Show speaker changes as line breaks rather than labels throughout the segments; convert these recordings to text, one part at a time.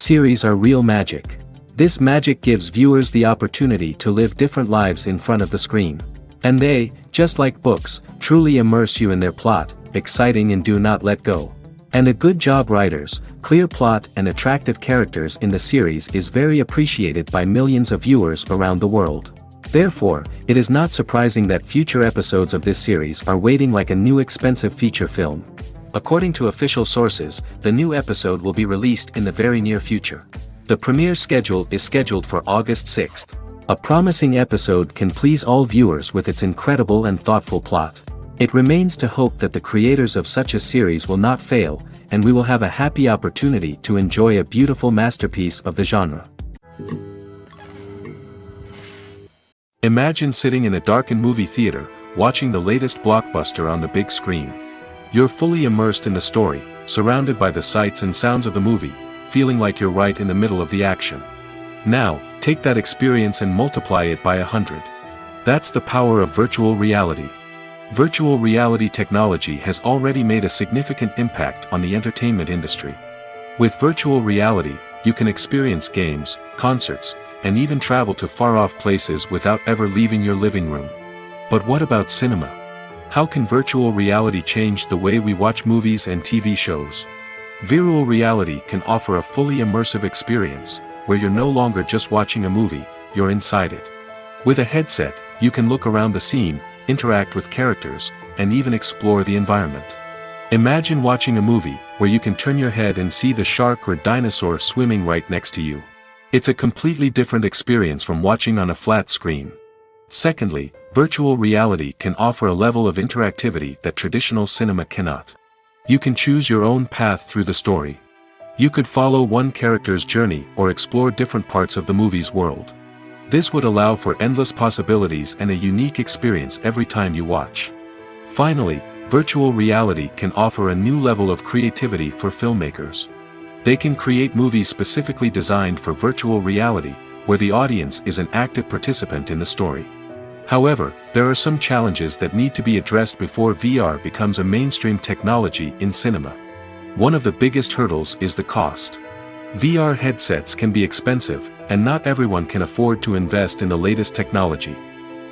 series are real magic. This magic gives viewers the opportunity to live different lives in front of the screen. And they, just like books, truly immerse you in their plot, exciting and do not let go. And a good job writers, clear plot and attractive characters in the series is very appreciated by millions of viewers around the world. Therefore, it is not surprising that future episodes of this series are waiting like a new expensive feature film. According to official sources, the new episode will be released in the very near future. The premiere schedule is scheduled for August 6th. A promising episode can please all viewers with its incredible and thoughtful plot. It remains to hope that the creators of such a series will not fail, and we will have a happy opportunity to enjoy a beautiful masterpiece of the genre. Imagine sitting in a darkened movie theater, watching the latest blockbuster on the big screen. You're fully immersed in the story, surrounded by the sights and sounds of the movie, feeling like you're right in the middle of the action. Now, take that experience and multiply it by 100. That's the power of virtual reality. Virtual reality technology has already made a significant impact on the entertainment industry. With virtual reality, you can experience games, concerts, and even travel to far-off places without ever leaving your living room. But what about cinema? How can virtual reality change the way we watch movies and TV shows? Virtual reality can offer a fully immersive experience, where you're no longer just watching a movie, you're inside it. With a headset, you can look around the scene, interact with characters, and even explore the environment. Imagine watching a movie, where you can turn your head and see the shark or dinosaur swimming right next to you. It's a completely different experience from watching on a flat screen. Secondly, virtual reality can offer a level of interactivity that traditional cinema cannot. You can choose your own path through the story. You could follow one character's journey or explore different parts of the movie's world. This would allow for endless possibilities and a unique experience every time you watch. Finally, virtual reality can offer a new level of creativity for filmmakers. They can create movies specifically designed for virtual reality, where the audience is an active participant in the story. However, there are some challenges that need to be addressed before VR becomes a mainstream technology in cinema. One of the biggest hurdles is the cost. VR headsets can be expensive, and not everyone can afford to invest in the latest technology.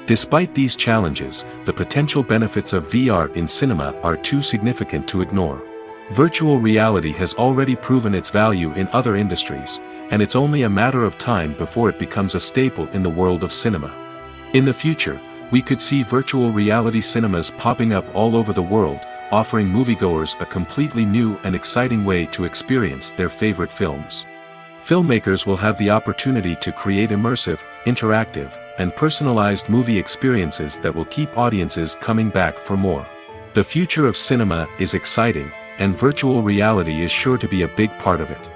Despite these challenges, the potential benefits of VR in cinema are too significant to ignore. Virtual reality has already proven its value in other industries, and it's only a matter of time before it becomes a staple in the world of cinema. In the future, we could see virtual reality cinemas popping up all over the world, offering moviegoers a completely new and exciting way to experience their favorite films. Filmmakers will have the opportunity to create immersive, interactive, and personalized movie experiences that will keep audiences coming back for more. The future of cinema is exciting, and virtual reality is sure to be a big part of it.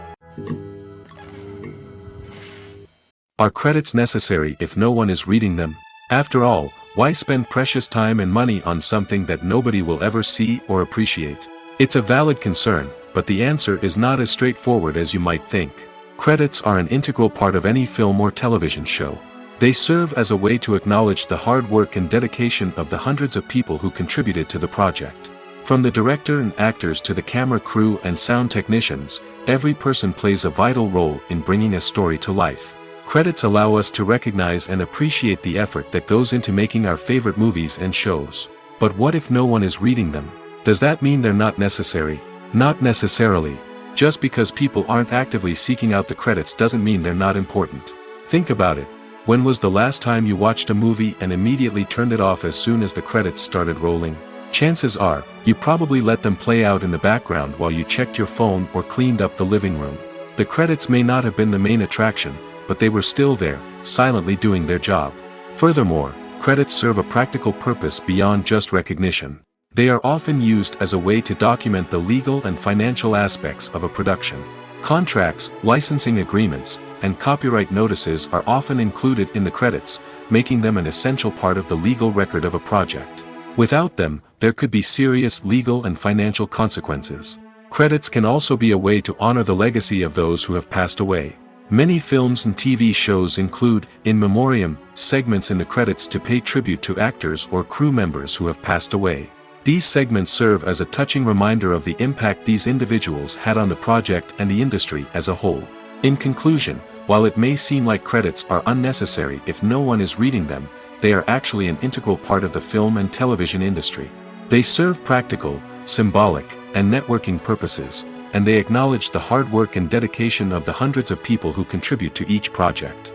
Are credits necessary if no one is reading them? After all, why spend precious time and money on something that nobody will ever see or appreciate? It's a valid concern, but the answer is not as straightforward as you might think. Credits are an integral part of any film or television show. They serve as a way to acknowledge the hard work and dedication of the hundreds of people who contributed to the project. From the director and actors to the camera crew and sound technicians, every person plays a vital role in bringing a story to life. Credits allow us to recognize and appreciate the effort that goes into making our favorite movies and shows. But what if no one is reading them? Does that mean they're not necessary? Not necessarily. Just because people aren't actively seeking out the credits doesn't mean they're not important. Think about it. When was the last time you watched a movie and immediately turned it off as soon as the credits started rolling? Chances are, you probably let them play out in the background while you checked your phone or cleaned up the living room. The credits may not have been the main attraction, but they were still there, silently doing their job. Furthermore, credits serve a practical purpose beyond just recognition. They are often used as a way to document the legal and financial aspects of a production. Contracts, licensing agreements, and copyright notices are often included in the credits, making them an essential part of the legal record of a project. Without them, there could be serious legal and financial consequences. Credits can also be a way to honor the legacy of those who have passed away. Many films and TV shows include, in memoriam, segments in the credits to pay tribute to actors or crew members who have passed away. These segments serve as a touching reminder of the impact these individuals had on the project and the industry as a whole. In conclusion, while it may seem like credits are unnecessary if no one is reading them, they are actually an integral part of the film and television industry. They serve practical, symbolic, and networking purposes, and they acknowledge the hard work and dedication of the hundreds of people who contribute to each project.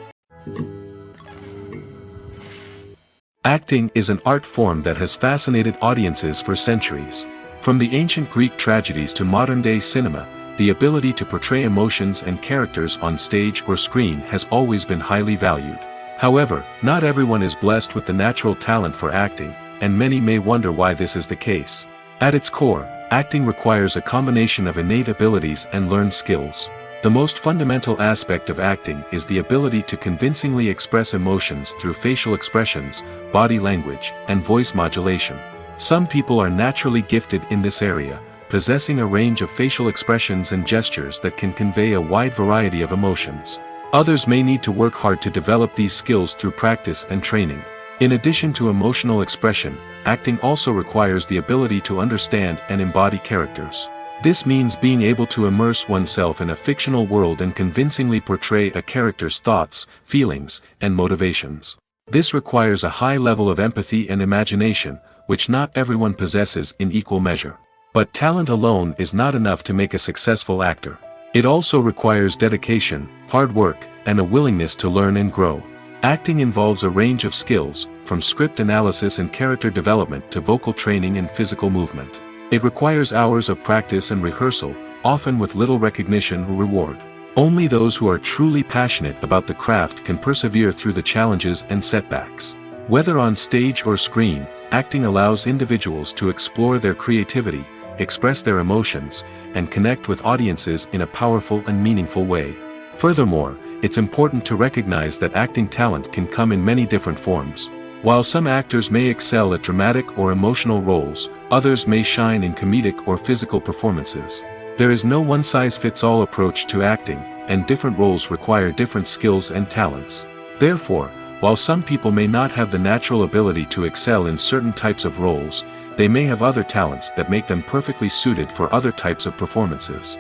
Acting is an art form that has fascinated audiences for centuries. From the ancient Greek tragedies to modern-day cinema, the ability to portray emotions and characters on stage or screen has always been highly valued. However, not everyone is blessed with the natural talent for acting, and many may wonder why this is the case. At its core, acting requires a combination of innate abilities and learned skills. The most fundamental aspect of acting is the ability to convincingly express emotions through facial expressions, body language, and voice modulation. Some people are naturally gifted in this area, possessing a range of facial expressions and gestures that can convey a wide variety of emotions. Others may need to work hard to develop these skills through practice and training. In addition to emotional expression, acting also requires the ability to understand and embody characters. This means being able to immerse oneself in a fictional world and convincingly portray a character's thoughts, feelings, and motivations. This requires a high level of empathy and imagination, which not everyone possesses in equal measure. But talent alone is not enough to make a successful actor. It also requires dedication, hard work, and a willingness to learn and grow. Acting involves a range of skills, from script analysis and character development to vocal training and physical movement. It requires hours of practice and rehearsal, often with little recognition or reward. Only those who are truly passionate about the craft can persevere through the challenges and setbacks. Whether on stage or screen, acting allows individuals to explore their creativity, express their emotions, and connect with audiences in a powerful and meaningful way. Furthermore, it's important to recognize that acting talent can come in many different forms. While some actors may excel at dramatic or emotional roles, others may shine in comedic or physical performances. There is no one-size-fits-all approach to acting, and different roles require different skills and talents. Therefore, while some people may not have the natural ability to excel in certain types of roles, they may have other talents that make them perfectly suited for other types of performances.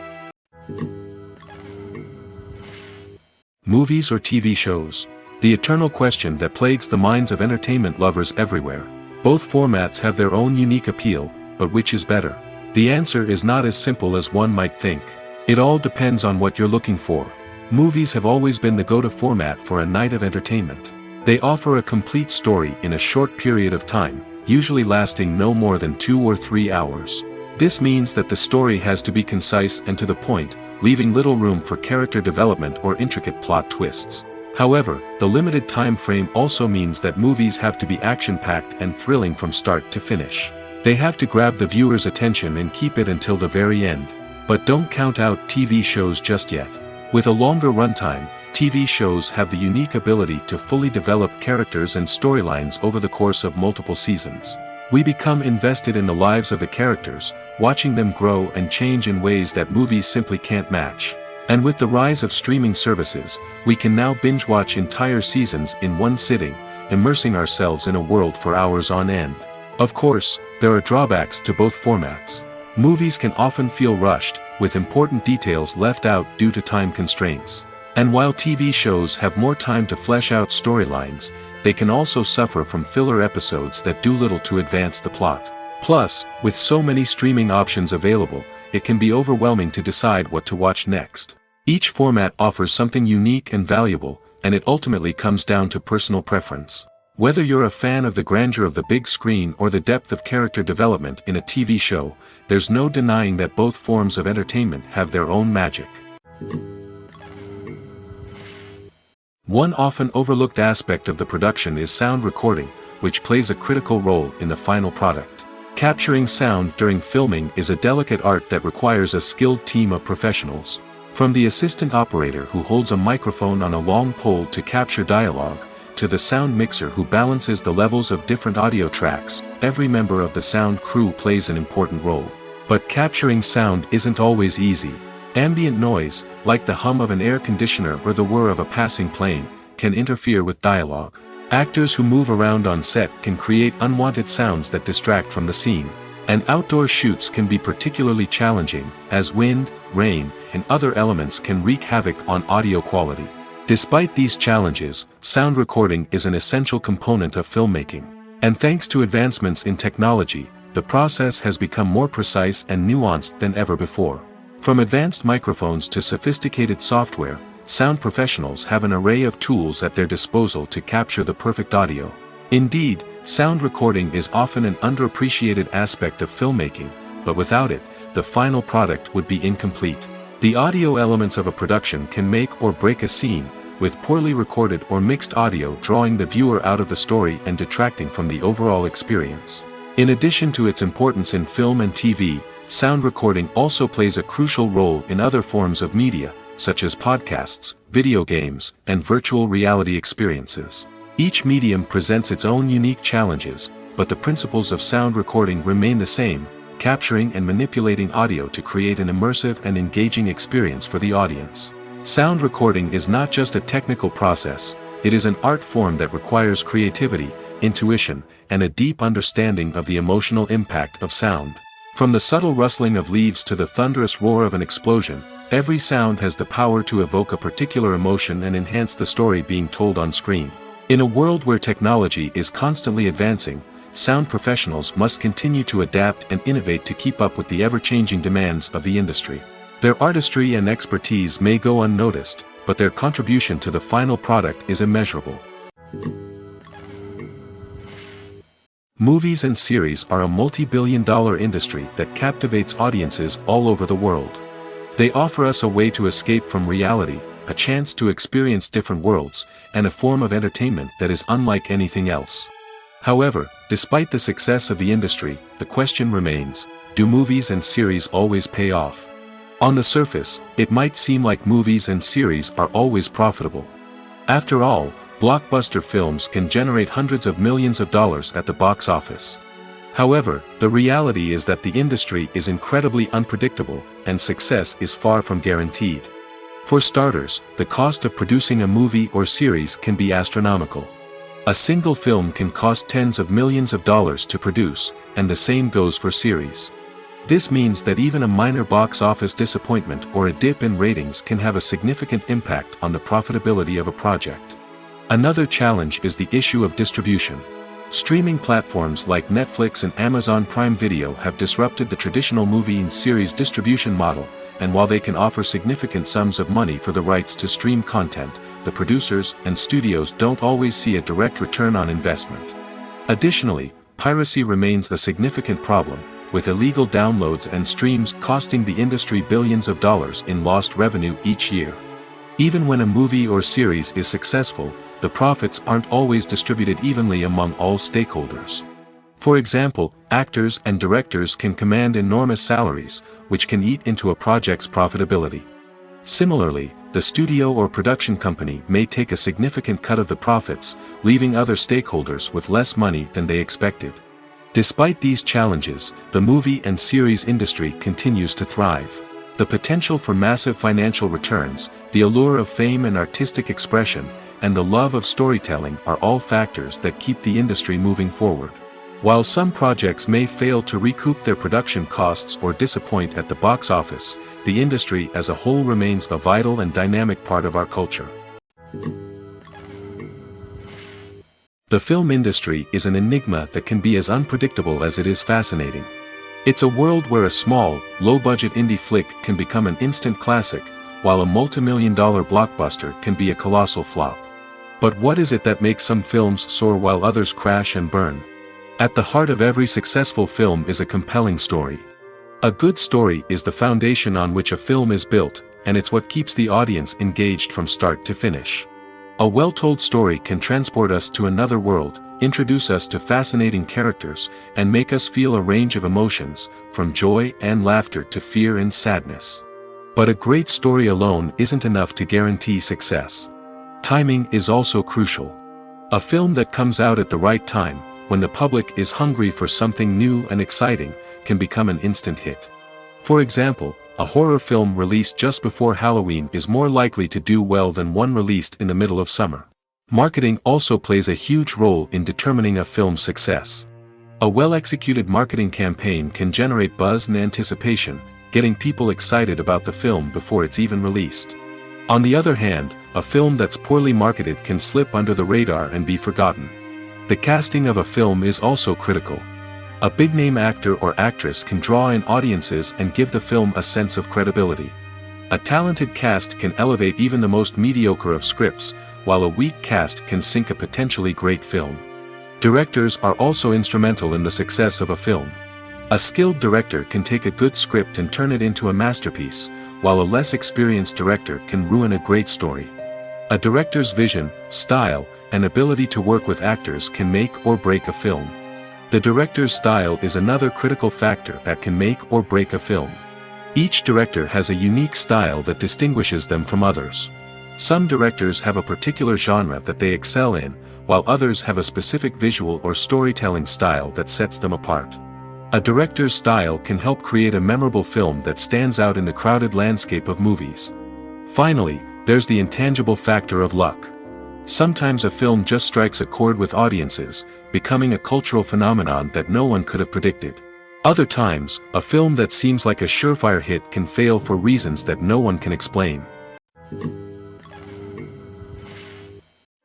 Movies or TV shows? The eternal question that plagues the minds of entertainment lovers everywhere. Both formats have their own unique appeal, but which is better? The answer is not as simple as one might think. It all depends on what you're looking for. Movies have always been the go-to format for a night of entertainment. They offer a complete story in a short period of time, usually lasting no more than 2 or 3 hours. This means that the story has to be concise and to the point, leaving little room for character development or intricate plot twists. However, the limited time frame also means that movies have to be action-packed and thrilling from start to finish. They have to grab the viewer's attention and keep it until the very end. But don't count out TV shows just yet. With a longer runtime, TV shows have the unique ability to fully develop characters and storylines over the course of multiple seasons. We become invested in the lives of the characters, watching them grow and change in ways that movies simply can't match. And with the rise of streaming services, we can now binge-watch entire seasons in one sitting, immersing ourselves in a world for hours on end. Of course, there are drawbacks to both formats. Movies can often feel rushed, with important details left out due to time constraints. And while TV shows have more time to flesh out storylines, they can also suffer from filler episodes that do little to advance the plot. Plus, with so many streaming options available, it can be overwhelming to decide what to watch next. Each format offers something unique and valuable, and it ultimately comes down to personal preference. Whether you're a fan of the grandeur of the big screen or the depth of character development in a TV show, there's no denying that both forms of entertainment have their own magic. One often overlooked aspect of the production is sound recording, which plays a critical role in the final product. Capturing sound during filming is a delicate art that requires a skilled team of professionals. From the assistant operator who holds a microphone on a long pole to capture dialogue, to the sound mixer who balances the levels of different audio tracks, every member of the sound crew plays an important role. But capturing sound isn't always easy. Ambient noise, like the hum of an air conditioner or the whir of a passing plane, can interfere with dialogue. Actors who move around on set can create unwanted sounds that distract from the scene. And outdoor shoots can be particularly challenging, as wind, rain, and other elements can wreak havoc on audio quality. Despite these challenges, sound recording is an essential component of filmmaking. And thanks to advancements in technology, the process has become more precise and nuanced than ever before. From advanced microphones to sophisticated software, sound professionals have an array of tools at their disposal to capture the perfect audio. Indeed, sound recording is often an underappreciated aspect of filmmaking, but without it, the final product would be incomplete. The audio elements of a production can make or break a scene, with poorly recorded or mixed audio drawing the viewer out of the story and detracting from the overall experience. In addition to its importance in film and TV, sound recording also plays a crucial role in other forms of media, such as podcasts, video games, and virtual reality experiences. Each medium presents its own unique challenges, but the principles of sound recording remain the same, capturing and manipulating audio to create an immersive and engaging experience for the audience. Sound recording is not just a technical process, it is an art form that requires creativity, intuition, and a deep understanding of the emotional impact of sound. From the subtle rustling of leaves to the thunderous roar of an explosion, every sound has the power to evoke a particular emotion and enhance the story being told on screen. In a world where technology is constantly advancing, sound professionals must continue to adapt and innovate to keep up with the ever-changing demands of the industry. Their artistry and expertise may go unnoticed, but their contribution to the final product is immeasurable. Movies and series are a multi-billion-dollar industry that captivates audiences all over the world. They offer us a way to escape from reality, a chance to experience different worlds, and a form of entertainment that is unlike anything else. However, despite the success of the industry, the question remains, do movies and series always pay off? On the surface, it might seem like movies and series are always profitable. After all, blockbuster films can generate hundreds of millions of dollars at the box office. However, the reality is that the industry is incredibly unpredictable, and success is far from guaranteed. For starters, the cost of producing a movie or series can be astronomical. A single film can cost tens of millions of dollars to produce, and the same goes for series. This means that even a minor box office disappointment or a dip in ratings can have a significant impact on the profitability of a project. Another challenge is the issue of distribution. Streaming platforms like Netflix and Amazon Prime Video have disrupted the traditional movie and series distribution model, and while they can offer significant sums of money for the rights to stream content, the producers and studios don't always see a direct return on investment. Additionally, piracy remains a significant problem, with illegal downloads and streams costing the industry billions of dollars in lost revenue each year. Even when a movie or series is successful, the profits aren't always distributed evenly among all stakeholders. For example, actors and directors can command enormous salaries, which can eat into a project's profitability. Similarly, the studio or production company may take a significant cut of the profits, leaving other stakeholders with less money than they expected. Despite these challenges, the movie and series industry continues to thrive. The potential for massive financial returns, the allure of fame and artistic expression, and the love of storytelling are all factors that keep the industry moving forward. While some projects may fail to recoup their production costs or disappoint at the box office, the industry as a whole remains a vital and dynamic part of our culture. The film industry is an enigma that can be as unpredictable as it is fascinating. It's a world where a small, low-budget indie flick can become an instant classic, while a multi-million-dollar blockbuster can be a colossal flop. But what is it that makes some films soar while others crash and burn? At the heart of every successful film is a compelling story. A good story is the foundation on which a film is built, and it's what keeps the audience engaged from start to finish. A well-told story can transport us to another world, introduce us to fascinating characters, and make us feel a range of emotions, from joy and laughter to fear and sadness. But a great story alone isn't enough to guarantee success. Timing is also crucial. A film that comes out at the right time, when the public is hungry for something new and exciting, can become an instant hit. For example, a horror film released just before Halloween is more likely to do well than one released in the middle of summer. Marketing also plays a huge role in determining a film's success. A well-executed marketing campaign can generate buzz and anticipation, getting people excited about the film before it's even released. On the other hand, a film that's poorly marketed can slip under the radar and be forgotten. The casting of a film is also critical. A big-name actor or actress can draw in audiences and give the film a sense of credibility. A talented cast can elevate even the most mediocre of scripts, while a weak cast can sink a potentially great film. Directors are also instrumental in the success of a film. A skilled director can take a good script and turn it into a masterpiece, while a less experienced director can ruin a great story. A director's vision, style, and ability to work with actors can make or break a film. The director's style is another critical factor that can make or break a film. Each director has a unique style that distinguishes them from others. Some directors have a particular genre that they excel in, while others have a specific visual or storytelling style that sets them apart. A director's style can help create a memorable film that stands out in the crowded landscape of movies. Finally, there's the intangible factor of luck. Sometimes a film just strikes a chord with audiences, becoming a cultural phenomenon that no one could have predicted. Other times, a film that seems like a surefire hit can fail for reasons that no one can explain.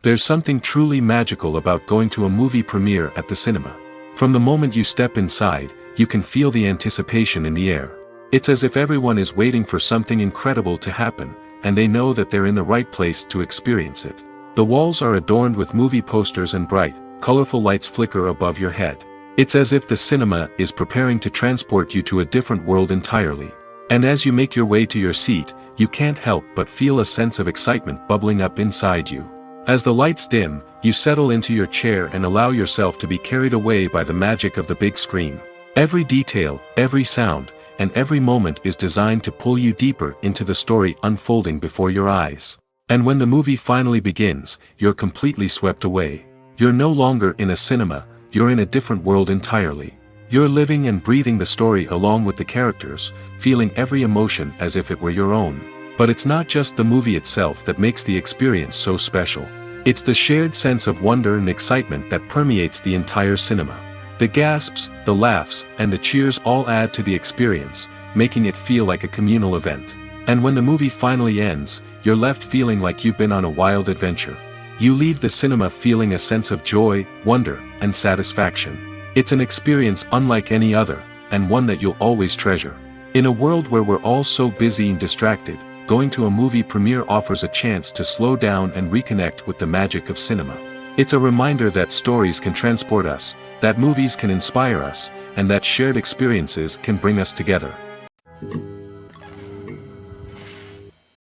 There's something truly magical about going to a movie premiere at the cinema. From the moment you step inside, you can feel the anticipation in the air. It's as if everyone is waiting for something incredible to happen, and they know that they're in the right place to experience it. The walls are adorned with movie posters and bright, colorful lights flicker above your head. It's as if the cinema is preparing to transport you to a different world entirely. And as you make your way to your seat, you can't help but feel a sense of excitement bubbling up inside you. As the lights dim, you settle into your chair and allow yourself to be carried away by the magic of the big screen. Every detail, every sound, and every moment is designed to pull you deeper into the story unfolding before your eyes. And when the movie finally begins, you're completely swept away. You're no longer in a cinema, you're in a different world entirely. You're living and breathing the story along with the characters, feeling every emotion as if it were your own. But it's not just the movie itself that makes the experience so special. It's the shared sense of wonder and excitement that permeates the entire cinema. The gasps, the laughs, and the cheers all add to the experience, making it feel like a communal event. And when the movie finally ends, you're left feeling like you've been on a wild adventure. You leave the cinema feeling a sense of joy, wonder, and satisfaction. It's an experience unlike any other, and one that you'll always treasure. In a world where we're all so busy and distracted, going to a movie premiere offers a chance to slow down and reconnect with the magic of cinema. It's a reminder that stories can transport us, that movies can inspire us, and that shared experiences can bring us together.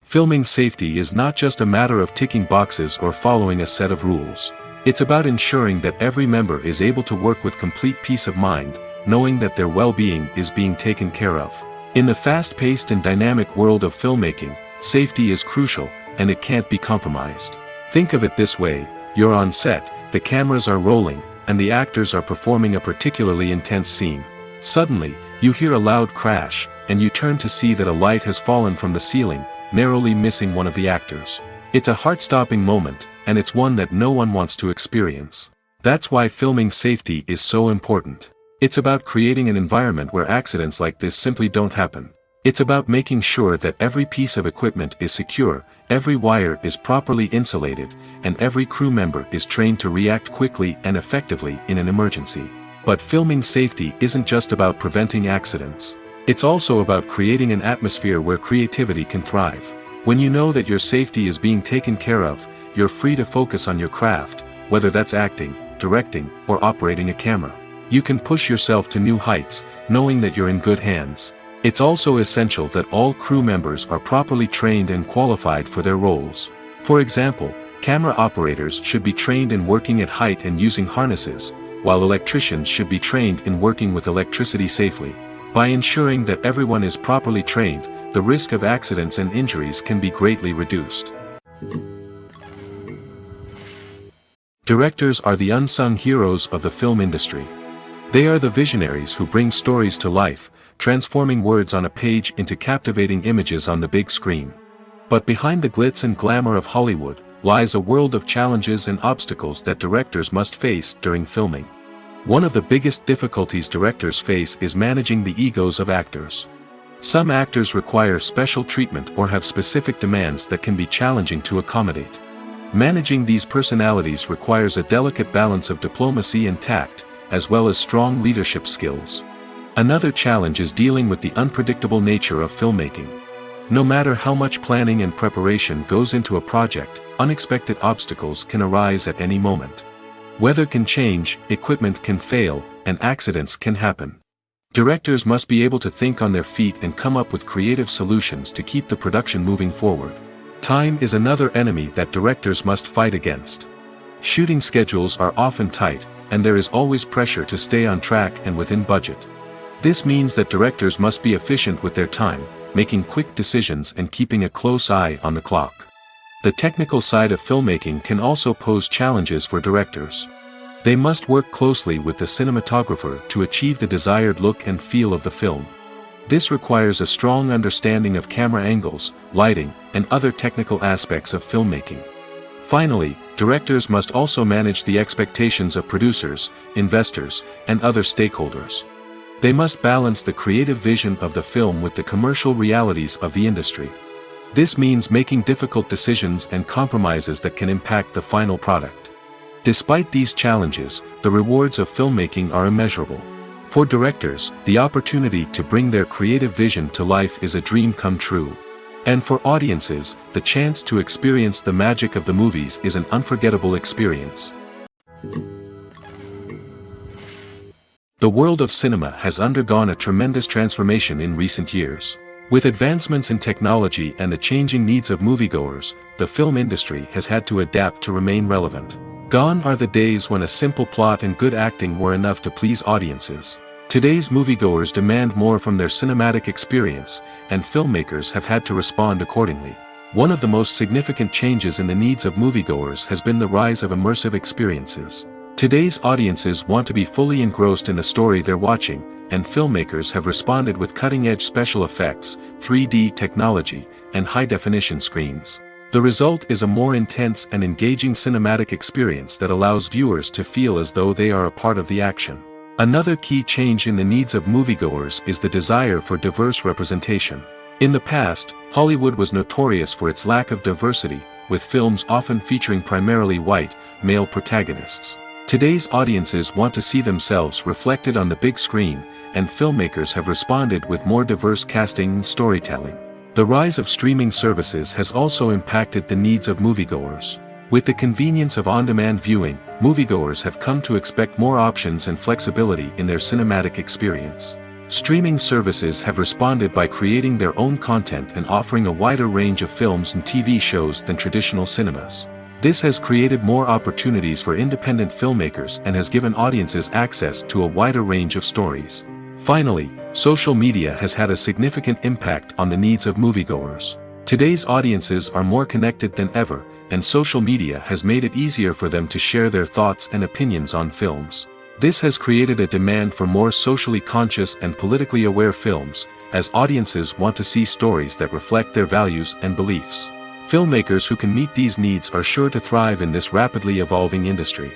Filming safety is not just a matter of ticking boxes or following a set of rules. It's about ensuring that every member is able to work with complete peace of mind, knowing that their well-being is being taken care of. In the fast-paced and dynamic world of filmmaking, safety is crucial, and it can't be compromised. Think of it this way: you're on set, the cameras are rolling, and the actors are performing a particularly intense scene. Suddenly, you hear a loud crash, and you turn to see that a light has fallen from the ceiling, narrowly missing one of the actors. It's a heart-stopping moment, and it's one that no one wants to experience. That's why filming safety is so important. It's about creating an environment where accidents like this simply don't happen. It's about making sure that every piece of equipment is secure, every wire is properly insulated, and every crew member is trained to react quickly and effectively in an emergency. But filming safety isn't just about preventing accidents. It's also about creating an atmosphere where creativity can thrive. When you know that your safety is being taken care of, you're free to focus on your craft, whether that's acting, directing, or operating a camera. You can push yourself to new heights, knowing that you're in good hands. It's also essential that all crew members are properly trained and qualified for their roles. For example, camera operators should be trained in working at height and using harnesses, while electricians should be trained in working with electricity safely. By ensuring that everyone is properly trained, the risk of accidents and injuries can be greatly reduced. Directors are the unsung heroes of the film industry. They are the visionaries who bring stories to life, transforming words on a page into captivating images on the big screen. But behind the glitz and glamour of Hollywood lies a world of challenges and obstacles that directors must face during filming. One of the biggest difficulties directors face is managing the egos of actors. Some actors require special treatment or have specific demands that can be challenging to accommodate. Managing these personalities requires a delicate balance of diplomacy and tact, as well as strong leadership skills. Another challenge is dealing with the unpredictable nature of filmmaking. No matter how much planning and preparation goes into a project, unexpected obstacles can arise at any moment. Weather can change, equipment can fail, and accidents can happen. Directors must be able to think on their feet and come up with creative solutions to keep the production moving forward. Time is another enemy that directors must fight against. Shooting schedules are often tight, and there is always pressure to stay on track and within budget. This means that directors must be efficient with their time, making quick decisions and keeping a close eye on the clock. The technical side of filmmaking can also pose challenges for directors. They must work closely with the cinematographer to achieve the desired look and feel of the film. This requires a strong understanding of camera angles, lighting, and other technical aspects of filmmaking. Finally, directors must also manage the expectations of producers, investors, and other stakeholders. They must balance the creative vision of the film with the commercial realities of the industry. This means making difficult decisions and compromises that can impact the final product. Despite these challenges, the rewards of filmmaking are immeasurable. For directors, the opportunity to bring their creative vision to life is a dream come true. And for audiences, the chance to experience the magic of the movies is an unforgettable experience. The world of cinema has undergone a tremendous transformation in recent years. With advancements in technology and the changing needs of moviegoers, the film industry has had to adapt to remain relevant. Gone are the days when a simple plot and good acting were enough to please audiences. Today's moviegoers demand more from their cinematic experience, and filmmakers have had to respond accordingly. One of the most significant changes in the needs of moviegoers has been the rise of immersive experiences. Today's audiences want to be fully engrossed in the story they're watching, and filmmakers have responded with cutting-edge special effects, 3D technology, and high-definition screens. The result is a more intense and engaging cinematic experience that allows viewers to feel as though they are a part of the action. Another key change in the needs of moviegoers is the desire for diverse representation. In the past, Hollywood was notorious for its lack of diversity, with films often featuring primarily white, male protagonists. Today's audiences want to see themselves reflected on the big screen, and filmmakers have responded with more diverse casting and storytelling. The rise of streaming services has also impacted the needs of moviegoers. With the convenience of on-demand viewing, moviegoers have come to expect more options and flexibility in their cinematic experience. Streaming services have responded by creating their own content and offering a wider range of films and TV shows than traditional cinemas. This has created more opportunities for independent filmmakers and has given audiences access to a wider range of stories. Finally, social media has had a significant impact on the needs of moviegoers. Today's audiences are more connected than ever, and social media has made it easier for them to share their thoughts and opinions on films. This has created a demand for more socially conscious and politically aware films, as audiences want to see stories that reflect their values and beliefs. Filmmakers who can meet these needs are sure to thrive in this rapidly evolving industry.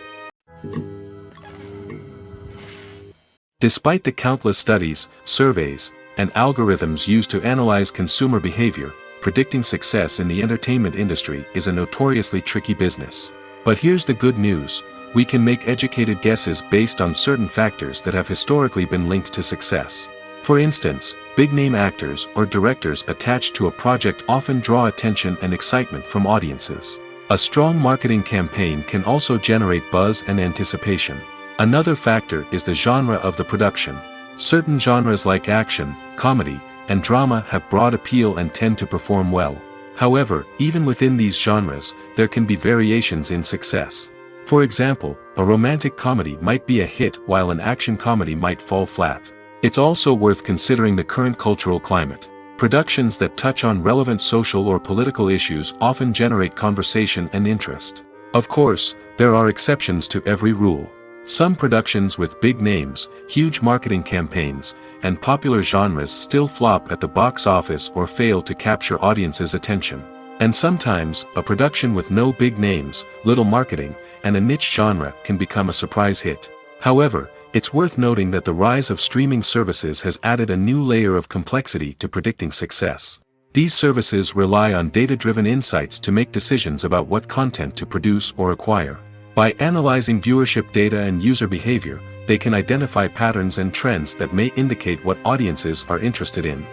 Despite the countless studies, surveys, and algorithms used to analyze consumer behavior, predicting success in the entertainment industry is a notoriously tricky business. But here's the good news: we can make educated guesses based on certain factors that have historically been linked to success. For instance, big-name actors or directors attached to a project often draw attention and excitement from audiences. A strong marketing campaign can also generate buzz and anticipation. Another factor is the genre of the production. Certain genres like action, comedy, and drama have broad appeal and tend to perform well. However, even within these genres, there can be variations in success. For example, a romantic comedy might be a hit while an action comedy might fall flat. It's also worth considering the current cultural climate. Productions that touch on relevant social or political issues often generate conversation and interest. Of course, there are exceptions to every rule. Some productions with big names, huge marketing campaigns, and popular genres still flop at the box office or fail to capture audiences' attention. And sometimes, a production with no big names, little marketing, and a niche genre can become a surprise hit. However, It's worth noting that the rise of streaming services has added a new layer of complexity to predicting success. These services rely on data-driven insights to make decisions about what content to produce or acquire. By analyzing viewership data and user behavior, they can identify patterns and trends that may indicate what audiences are interested in.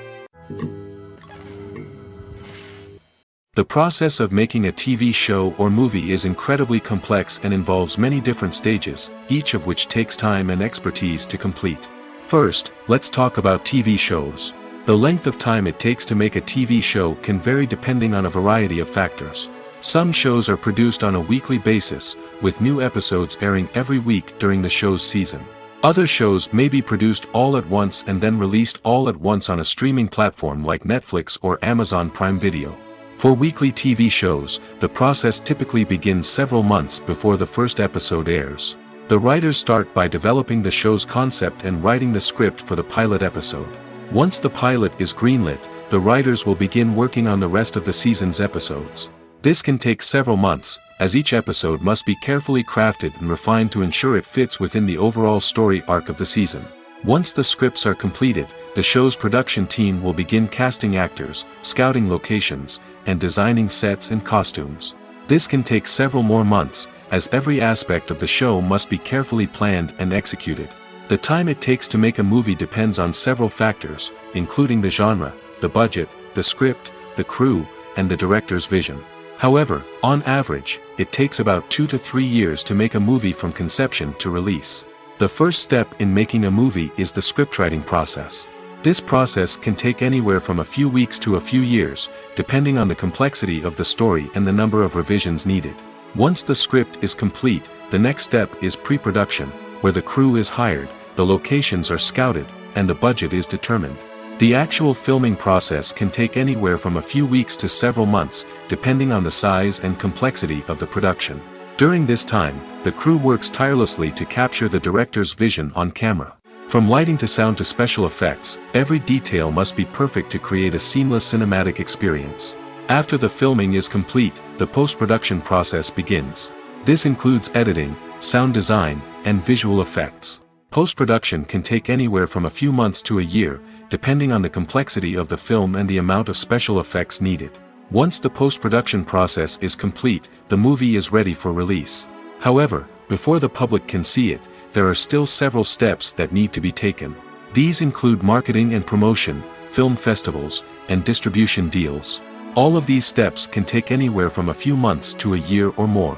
The process of making a TV show or movie is incredibly complex and involves many different stages, each of which takes time and expertise to complete. First, let's talk about TV shows. The length of time it takes to make a TV show can vary depending on a variety of factors. Some shows are produced on a weekly basis, with new episodes airing every week during the show's season. Other shows may be produced all at once and then released all at once on a streaming platform like Netflix or Amazon Prime Video. For weekly TV shows, the process typically begins several months before the first episode airs. The writers start by developing the show's concept and writing the script for the pilot episode. Once the pilot is greenlit, the writers will begin working on the rest of the season's episodes. This can take several months, as each episode must be carefully crafted and refined to ensure it fits within the overall story arc of the season. Once the scripts are completed, the show's production team will begin casting actors, scouting locations, and designing sets and costumes. This can take several more months, as every aspect of the show must be carefully planned and executed. The time it takes to make a movie depends on several factors, including the genre, the budget, the script, the crew, and the director's vision. However, on average, it takes about 2 to 3 years to make a movie from conception to release. The first step in making a movie is the scriptwriting process. This process can take anywhere from a few weeks to a few years, depending on the complexity of the story and the number of revisions needed. Once the script is complete, the next step is pre-production, where the crew is hired, the locations are scouted, and the budget is determined. The actual filming process can take anywhere from a few weeks to several months, depending on the size and complexity of the production. During this time, the crew works tirelessly to capture the director's vision on camera. From lighting to sound to special effects, every detail must be perfect to create a seamless cinematic experience. After the filming is complete, the post-production process begins. This includes editing, sound design, and visual effects. Post-production can take anywhere from a few months to a year, depending on the complexity of the film and the amount of special effects needed. Once the post-production process is complete, the movie is ready for release. However, before the public can see it, there are still several steps that need to be taken. These include marketing and promotion, film festivals, and distribution deals. All of these steps can take anywhere from a few months to a year or more.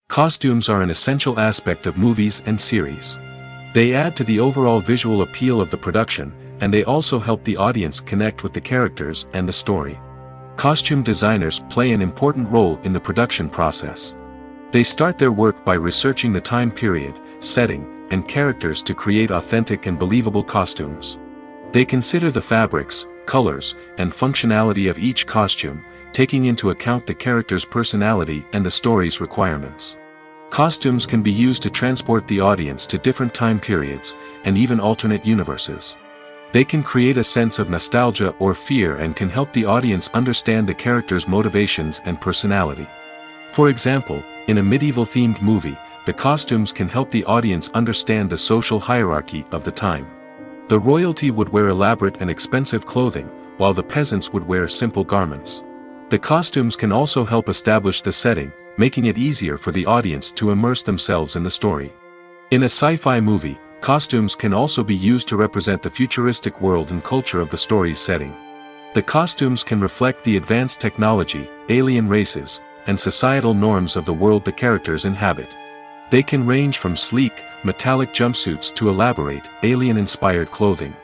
Costumes are an essential aspect of movies and series. They add to the overall visual appeal of the production, and they also help the audience connect with the characters and the story. Costume designers play an important role in the production process. They start their work by researching the time period, setting, and characters to create authentic and believable costumes. They consider the fabrics, colors, and functionality of each costume, taking into account the character's personality and the story's requirements. Costumes can be used to transport the audience to different time periods, and even alternate universes. They can create a sense of nostalgia or fear and can help the audience understand the character's motivations and personality. For example, in a medieval-themed movie, the costumes can help the audience understand the social hierarchy of the time. The royalty would wear elaborate and expensive clothing, while the peasants would wear simple garments. The costumes can also help establish the setting, making it easier for the audience to immerse themselves in the story. In a sci-fi movie, costumes can also be used to represent the futuristic world and culture of the story's setting. The costumes can reflect the advanced technology, alien races, and societal norms of the world the characters inhabit. They can range from sleek, metallic jumpsuits to elaborate, alien-inspired clothing.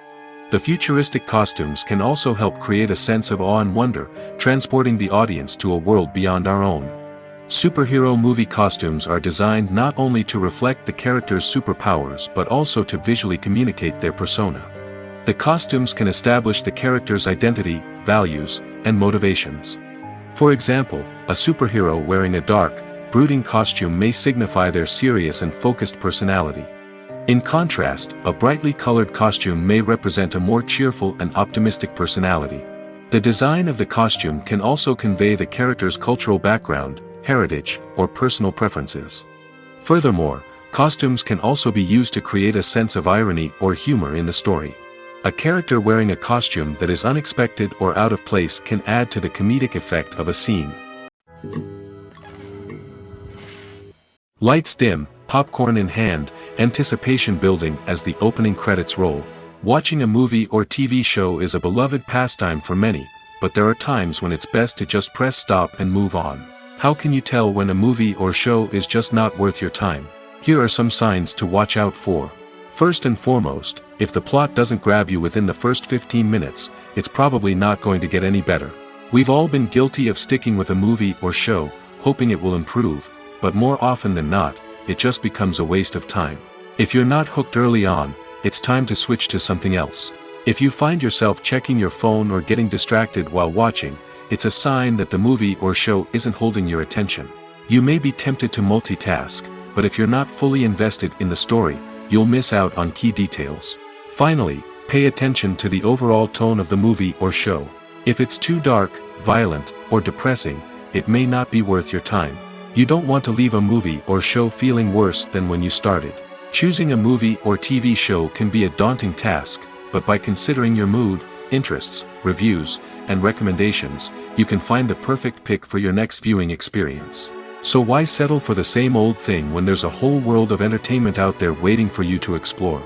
The futuristic costumes can also help create a sense of awe and wonder, transporting the audience to a world beyond our own. Superhero movie costumes are designed not only to reflect the character's superpowers but also to visually communicate their persona. The costumes can establish the character's identity, values, and motivations. For example, a superhero wearing a dark, brooding costume may signify their serious and focused personality. In contrast, a brightly colored costume may represent a more cheerful and optimistic personality. The design of the costume can also convey the character's cultural background, heritage, or personal preferences. Furthermore, costumes can also be used to create a sense of irony or humor in the story. A character wearing a costume that is unexpected or out of place can add to the comedic effect of a scene. Lights dim, popcorn in hand, anticipation building as the opening credits roll. Watching a movie or TV show is a beloved pastime for many, but there are times when it's best to just press stop and move on. How can you tell when a movie or show is just not worth your time? Here are some signs to watch out for. First and foremost, if the plot doesn't grab you within the first 15 minutes, it's probably not going to get any better. We've all been guilty of sticking with a movie or show, hoping it will improve, but more often than not, it just becomes a waste of time. If you're not hooked early on, it's time to switch to something else. If you find yourself checking your phone or getting distracted while watching, it's a sign that the movie or show isn't holding your attention. You may be tempted to multitask, but if you're not fully invested in the story, you'll miss out on key details. Finally, pay attention to the overall tone of the movie or show. If it's too dark, violent, or depressing, it may not be worth your time. You don't want to leave a movie or show feeling worse than when you started. Choosing a movie or TV show can be a daunting task, but by considering your mood, interests, reviews, and recommendations, you can find the perfect pick for your next viewing experience. So why settle for the same old thing when there's a whole world of entertainment out there waiting for you to explore?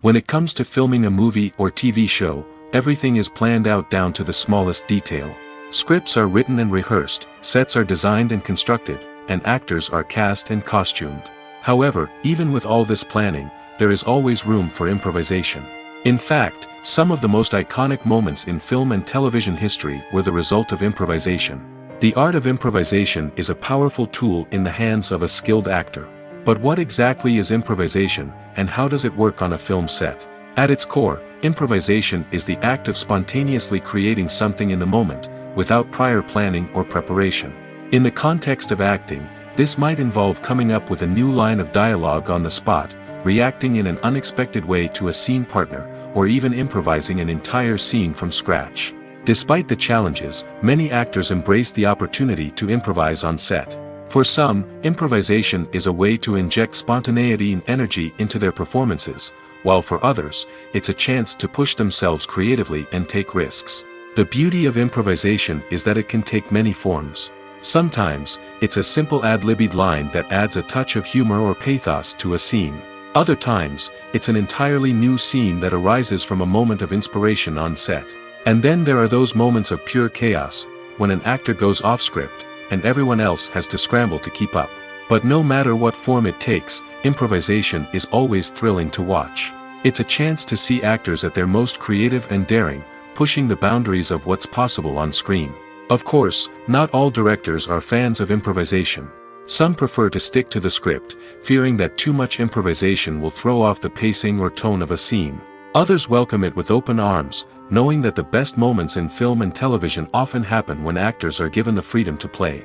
When it comes to filming a movie or TV show, everything is planned out down to the smallest detail. Scripts are written and rehearsed, sets are designed and constructed, and actors are cast and costumed. However, even with all this planning, there is always room for improvisation. In fact, some of the most iconic moments in film and television history were the result of improvisation. The art of improvisation is a powerful tool in the hands of a skilled actor. But what exactly is improvisation, and how does it work on a film set? At its core, improvisation is the act of spontaneously creating something in the moment, without prior planning or preparation. In the context of acting, this might involve coming up with a new line of dialogue on the spot, reacting in an unexpected way to a scene partner, or even improvising an entire scene from scratch. Despite the challenges, many actors embrace the opportunity to improvise on set. For some, improvisation is a way to inject spontaneity and energy into their performances, while for others, it's a chance to push themselves creatively and take risks. The beauty of improvisation is that it can take many forms. Sometimes, it's a simple ad-libbed line that adds a touch of humor or pathos to a scene. Other times, it's an entirely new scene that arises from a moment of inspiration on set. And then there are those moments of pure chaos, when an actor goes off script, and everyone else has to scramble to keep up. But no matter what form it takes, improvisation is always thrilling to watch. It's a chance to see actors at their most creative and daring, pushing the boundaries of what's possible on screen. Of course, not all directors are fans of improvisation. Some prefer to stick to the script, fearing that too much improvisation will throw off the pacing or tone of a scene. Others welcome it with open arms, knowing that the best moments in film and television often happen when actors are given the freedom to play.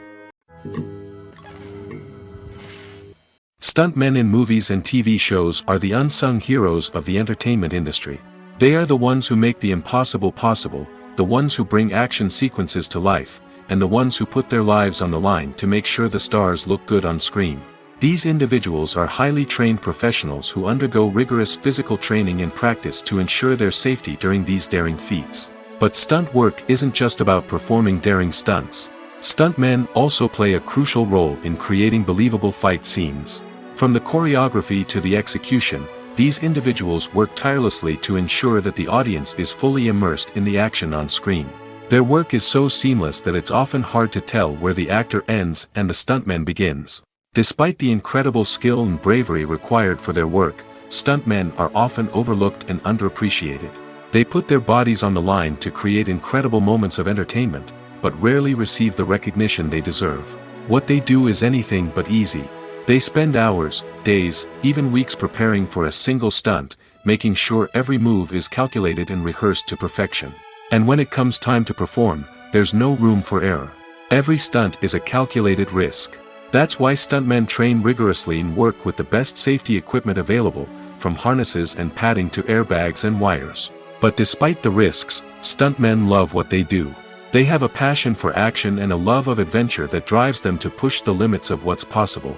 Stuntmen in movies and TV shows are the unsung heroes of the entertainment industry. They are the ones who make the impossible possible, the ones who bring action sequences to life, and the ones who put their lives on the line to make sure the stars look good on screen. These individuals are highly trained professionals who undergo rigorous physical training and practice to ensure their safety during these daring feats. But stunt work isn't just about performing daring stunts. Stuntmen also play a crucial role in creating believable fight scenes. From the choreography to the execution, these individuals work tirelessly to ensure that the audience is fully immersed in the action on screen. Their work is so seamless that it's often hard to tell where the actor ends and the stuntman begins. Despite the incredible skill and bravery required for their work, stuntmen are often overlooked and underappreciated. They put their bodies on the line to create incredible moments of entertainment, but rarely receive the recognition they deserve. What they do is anything but easy. They spend hours, days, even weeks preparing for a single stunt, making sure every move is calculated and rehearsed to perfection. And when it comes time to perform, there's no room for error. Every stunt is a calculated risk. That's why stuntmen train rigorously and work with the best safety equipment available, from harnesses and padding to airbags and wires. But despite the risks, stuntmen love what they do. They have a passion for action and a love of adventure that drives them to push the limits of what's possible.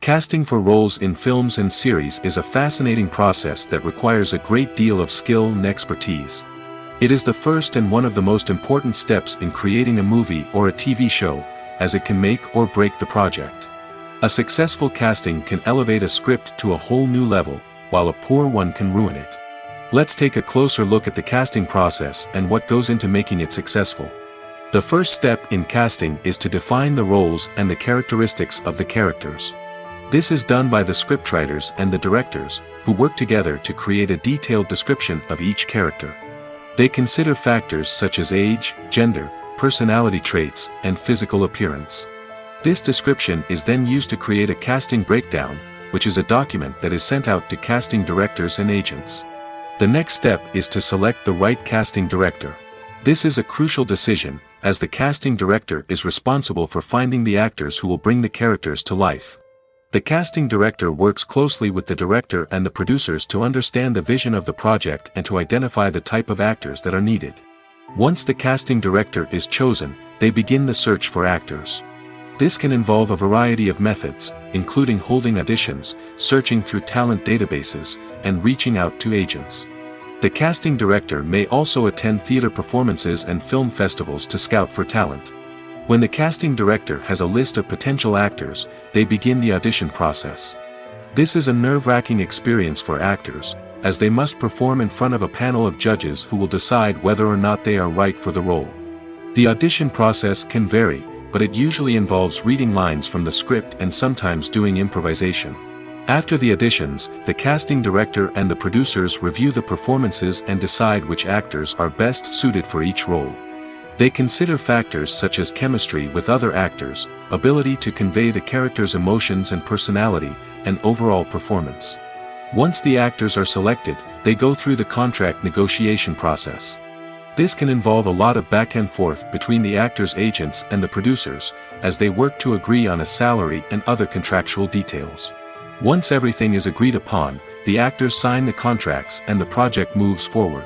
Casting for roles in films and series is a fascinating process that requires a great deal of skill and expertise. It is the first and one of the most important steps in creating a movie or a TV show, as it can make or break the project. A successful casting can elevate a script to a whole new level, while a poor one can ruin it. Let's take a closer look at the casting process and what goes into making it successful. The first step in casting is to define the roles and the characteristics of the characters. This is done by the scriptwriters and the directors, who work together to create a detailed description of each character. They consider factors such as age, gender, personality traits, and physical appearance. This description is then used to create a casting breakdown, which is a document that is sent out to casting directors and agents. The next step is to select the right casting director. This is a crucial decision, as the casting director is responsible for finding the actors who will bring the characters to life. The casting director works closely with the director and the producers to understand the vision of the project and to identify the type of actors that are needed. Once the casting director is chosen, they begin the search for actors. This can involve a variety of methods, including holding auditions, searching through talent databases, and reaching out to agents. The casting director may also attend theater performances and film festivals to scout for talent. When the casting director has a list of potential actors, they begin the audition process. This is a nerve-wracking experience for actors, as they must perform in front of a panel of judges who will decide whether or not they are right for the role. The audition process can vary, but it usually involves reading lines from the script and sometimes doing improvisation. After the auditions, the casting director and the producers review the performances and decide which actors are best suited for each role. They consider factors such as chemistry with other actors, ability to convey the character's emotions and personality, and overall performance. Once the actors are selected, they go through the contract negotiation process. This can involve a lot of back and forth between the actors' agents and the producers, as they work to agree on a salary and other contractual details. Once everything is agreed upon, the actors sign the contracts and the project moves forward.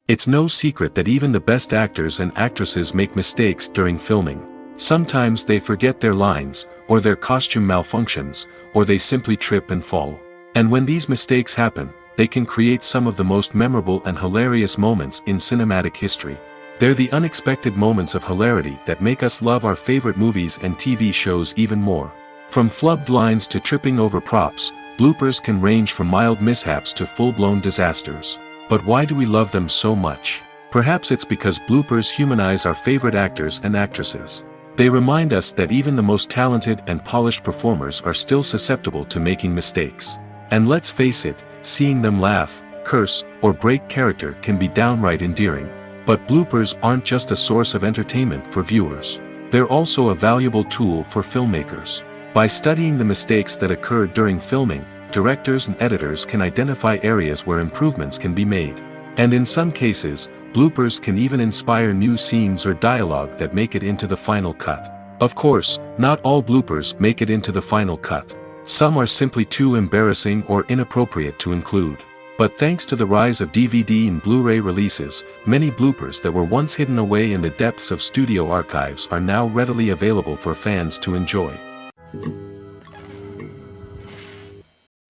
It's no secret that even the best actors and actresses make mistakes during filming. Sometimes they forget their lines, or their costume malfunctions, or they simply trip and fall. And when these mistakes happen, they can create some of the most memorable and hilarious moments in cinematic history. They're the unexpected moments of hilarity that make us love our favorite movies and TV shows even more. From flubbed lines to tripping over props, bloopers can range from mild mishaps to full-blown disasters. But why do we love them so much? Perhaps it's because bloopers humanize our favorite actors and actresses. They remind us that even the most talented and polished performers are still susceptible to making mistakes. And let's face it, seeing them laugh, curse, or break character can be downright endearing. But bloopers aren't just a source of entertainment for viewers. They're also a valuable tool for filmmakers. By studying the mistakes that occurred during filming, directors and editors can identify areas where improvements can be made. And in some cases, bloopers can even inspire new scenes or dialogue that make it into the final cut. Of course, not all bloopers make it into the final cut. Some are simply too embarrassing or inappropriate to include. But thanks to the rise of DVD and Blu-ray releases, many bloopers that were once hidden away in the depths of studio archives are now readily available for fans to enjoy.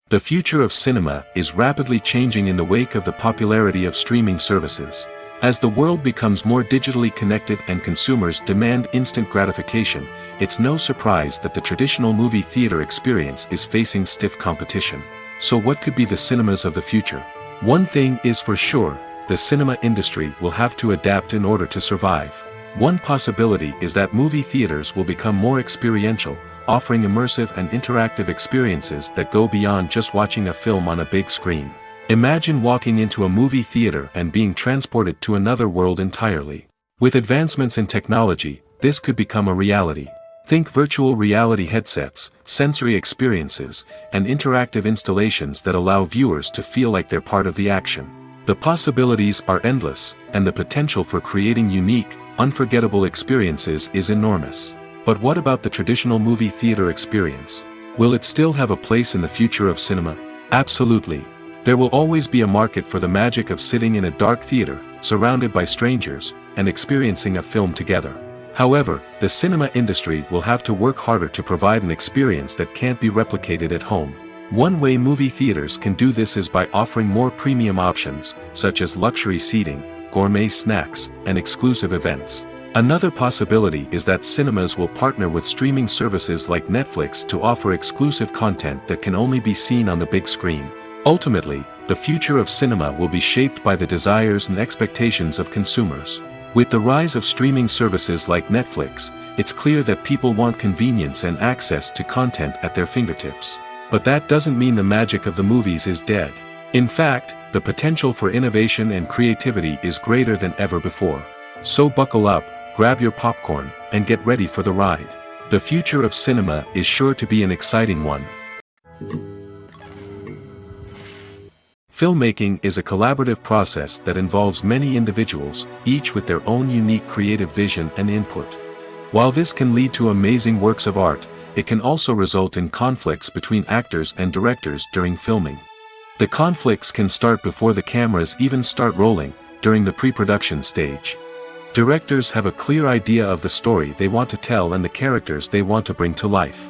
The future of cinema is rapidly changing in the wake of the popularity of streaming services. As the world becomes more digitally connected and consumers demand instant gratification, it's no surprise that the traditional movie theater experience is facing stiff competition. So what could be the cinemas of the future? One thing is for sure, the cinema industry will have to adapt in order to survive. One possibility is that movie theaters will become more experiential, offering immersive and interactive experiences that go beyond just watching a film on a big screen. Imagine walking into a movie theater and being transported to another world entirely. With advancements in technology, this could become a reality. Think virtual reality headsets, sensory experiences, and interactive installations that allow viewers to feel like they're part of the action. The possibilities are endless, and the potential for creating unique, unforgettable experiences is enormous. But what about the traditional movie theater experience? Will it still have a place in the future of cinema? Absolutely. There will always be a market for the magic of sitting in a dark theater, surrounded by strangers, and experiencing a film together. However, the cinema industry will have to work harder to provide an experience that can't be replicated at home. One way movie theaters can do this is by offering more premium options, such as luxury seating, gourmet snacks, and exclusive events. Another possibility is that cinemas will partner with streaming services like Netflix to offer exclusive content that can only be seen on the big screen. Ultimately, the future of cinema will be shaped by the desires and expectations of consumers. With the rise of streaming services like Netflix, it's clear that people want convenience and access to content at their fingertips. But that doesn't mean the magic of the movies is dead. In fact, the potential for innovation and creativity is greater than ever before. So buckle up, grab your popcorn, and get ready for the ride. The future of cinema is sure to be an exciting one. Filmmaking is a collaborative process that involves many individuals, each with their own unique creative vision and input. While this can lead to amazing works of art, it can also result in conflicts between actors and directors during filming. The conflicts can start before the cameras even start rolling, during the pre-production stage. Directors have a clear idea of the story they want to tell and the characters they want to bring to life.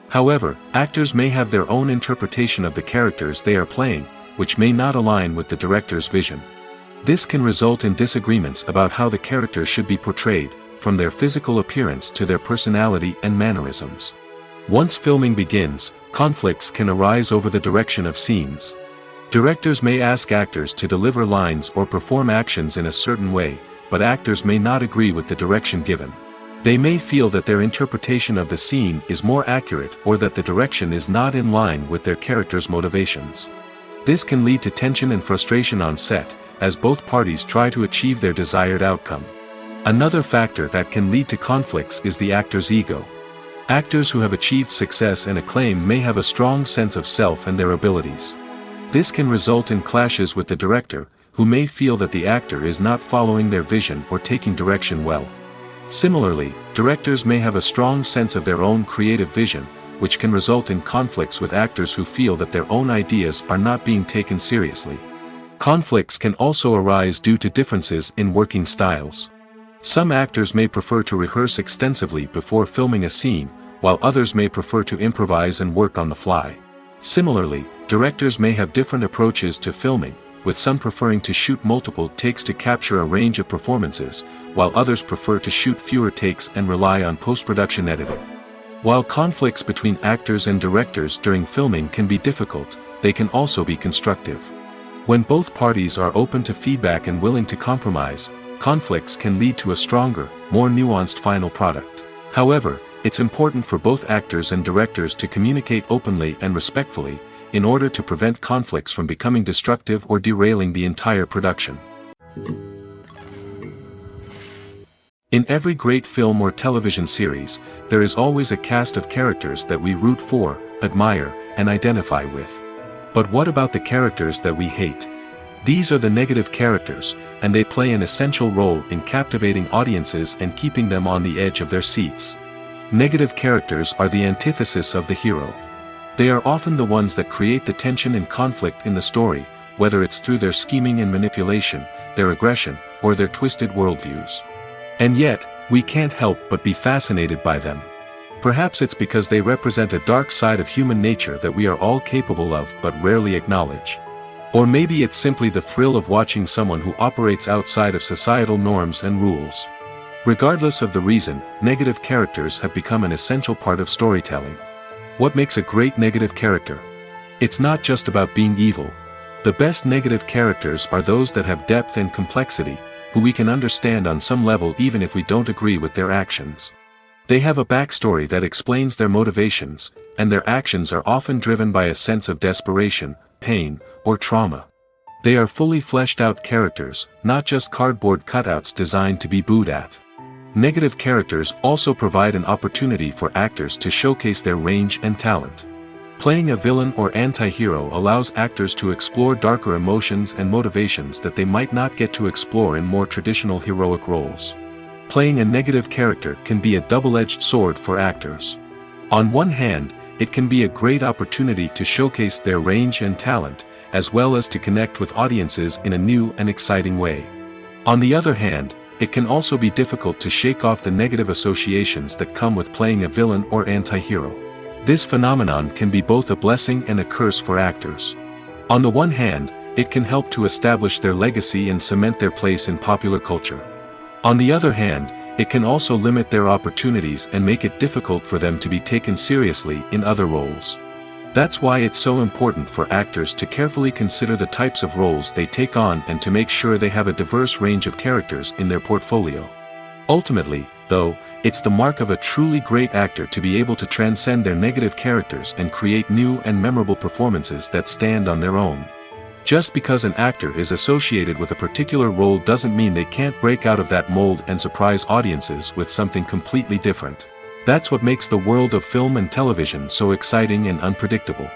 However, actors may have their own interpretation of the characters they are playing, which may not align with the director's vision. This can result in disagreements about how the characters should be portrayed, from their physical appearance to their personality and mannerisms. Once filming begins, conflicts can arise over the direction of scenes. Directors may ask actors to deliver lines or perform actions in a certain way, but actors may not agree with the direction given. They may feel that their interpretation of the scene is more accurate or that the direction is not in line with their character's motivations. This can lead to tension and frustration on set, as both parties try to achieve their desired outcome. Another factor that can lead to conflicts is the actor's ego. Actors who have achieved success and acclaim may have a strong sense of self and their abilities. This can result in clashes with the director, who may feel that the actor is not following their vision or taking direction well. Similarly, directors may have a strong sense of their own creative vision, which can result in conflicts with actors who feel that their own ideas are not being taken seriously. Conflicts can also arise due to differences in working styles. Some actors may prefer to rehearse extensively before filming a scene, while others may prefer to improvise and work on the fly. Similarly, directors may have different approaches to filming, with some preferring to shoot multiple takes to capture a range of performances, while others prefer to shoot fewer takes and rely on post-production editing. While conflicts between actors and directors during filming can be difficult, they can also be constructive. When both parties are open to feedback and willing to compromise, conflicts can lead to a stronger, more nuanced final product. However, it's important for both actors and directors to communicate openly and respectfully, in order to prevent conflicts from becoming destructive or derailing the entire production. In every great film or television series, there is always a cast of characters that we root for, admire, and identify with. But what about the characters that we hate? These are the negative characters, and they play an essential role in captivating audiences and keeping them on the edge of their seats. Negative characters are the antithesis of the hero. They are often the ones that create the tension and conflict in the story, whether it's through their scheming and manipulation, their aggression, or their twisted worldviews. And yet, we can't help but be fascinated by them. Perhaps it's because they represent a dark side of human nature that we are all capable of but rarely acknowledge. Or maybe it's simply the thrill of watching someone who operates outside of societal norms and rules. Regardless of the reason, negative characters have become an essential part of storytelling. What makes a great negative character? It's not just about being evil. The best negative characters are those that have depth and complexity, who we can understand on some level even if we don't agree with their actions. They have a backstory that explains their motivations, and their actions are often driven by a sense of desperation, pain, or trauma. They are fully fleshed out characters, not just cardboard cutouts designed to be booed at. Negative characters also provide an opportunity for actors to showcase their range and talent. Playing a villain or anti-hero allows actors to explore darker emotions and motivations that they might not get to explore in more traditional heroic roles. Playing a negative character can be a double-edged sword for actors. On one hand, it can be a great opportunity to showcase their range and talent, as well as to connect with audiences in a new and exciting way. On the other hand, it can also be difficult to shake off the negative associations that come with playing a villain or anti-hero. This phenomenon can be both a blessing and a curse for actors. On the one hand, it can help to establish their legacy and cement their place in popular culture. On the other hand, it can also limit their opportunities and make it difficult for them to be taken seriously in other roles. That's why it's so important for actors to carefully consider the types of roles they take on and to make sure they have a diverse range of characters in their portfolio. Ultimately, though, it's the mark of a truly great actor to be able to transcend their negative characters and create new and memorable performances that stand on their own. Just because an actor is associated with a particular role doesn't mean they can't break out of that mold and surprise audiences with something completely different. That's what makes the world of film and television so exciting and unpredictable.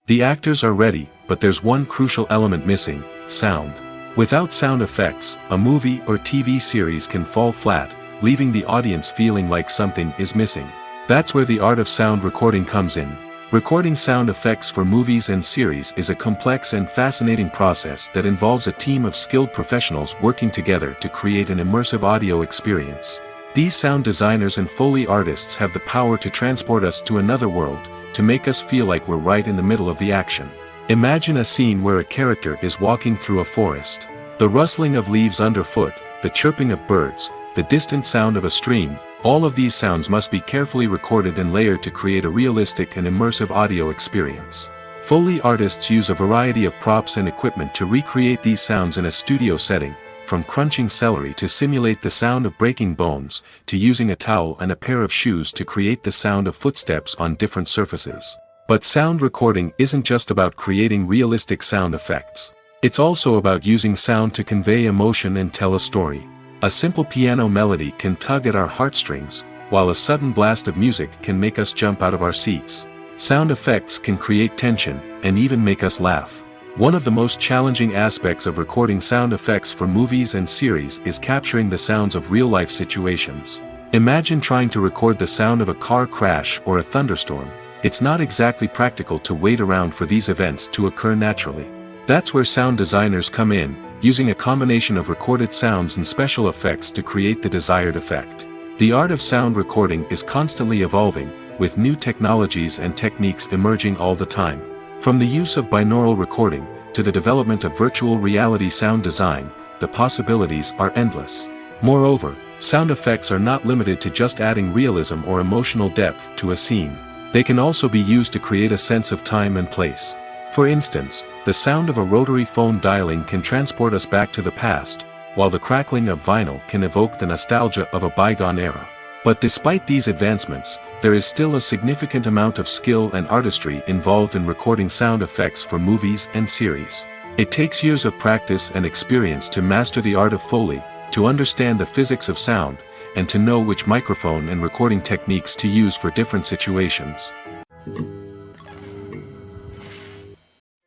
The actors are ready, but there's one crucial element missing: sound. Without sound effects, a movie or TV series can fall flat, leaving the audience feeling like something is missing. That's where the art of sound recording comes in. Recording sound effects for movies and series is a complex and fascinating process that involves a team of skilled professionals working together to create an immersive audio experience. These sound designers and Foley artists have the power to transport us to another world, to make us feel like we're right in the middle of the action. Imagine a scene where a character is walking through a forest. The rustling of leaves underfoot, the chirping of birds, the distant sound of a stream, all of these sounds must be carefully recorded and layered to create a realistic and immersive audio experience. Foley artists use a variety of props and equipment to recreate these sounds in a studio setting, from crunching celery to simulate the sound of breaking bones, to using a towel and a pair of shoes to create the sound of footsteps on different surfaces. But sound recording isn't just about creating realistic sound effects. It's also about using sound to convey emotion and tell a story. A simple piano melody can tug at our heartstrings, while a sudden blast of music can make us jump out of our seats. Sound effects can create tension, and even make us laugh. One of the most challenging aspects of recording sound effects for movies and series is capturing the sounds of real-life situations. Imagine trying to record the sound of a car crash or a thunderstorm. It's not exactly practical to wait around for these events to occur naturally. That's where sound designers come in, using a combination of recorded sounds and special effects to create the desired effect. The art of sound recording is constantly evolving, with new technologies and techniques emerging all the time. From the use of binaural recording, to the development of virtual reality sound design, the possibilities are endless. Moreover, sound effects are not limited to just adding realism or emotional depth to a scene. They can also be used to create a sense of time and place. For instance, the sound of a rotary phone dialing can transport us back to the past, while the crackling of vinyl can evoke the nostalgia of a bygone era. But despite these advancements, there is still a significant amount of skill and artistry involved in recording sound effects for movies and series. It takes years of practice and experience to master the art of Foley, to understand the physics of sound, and to know which microphone and recording techniques to use for different situations.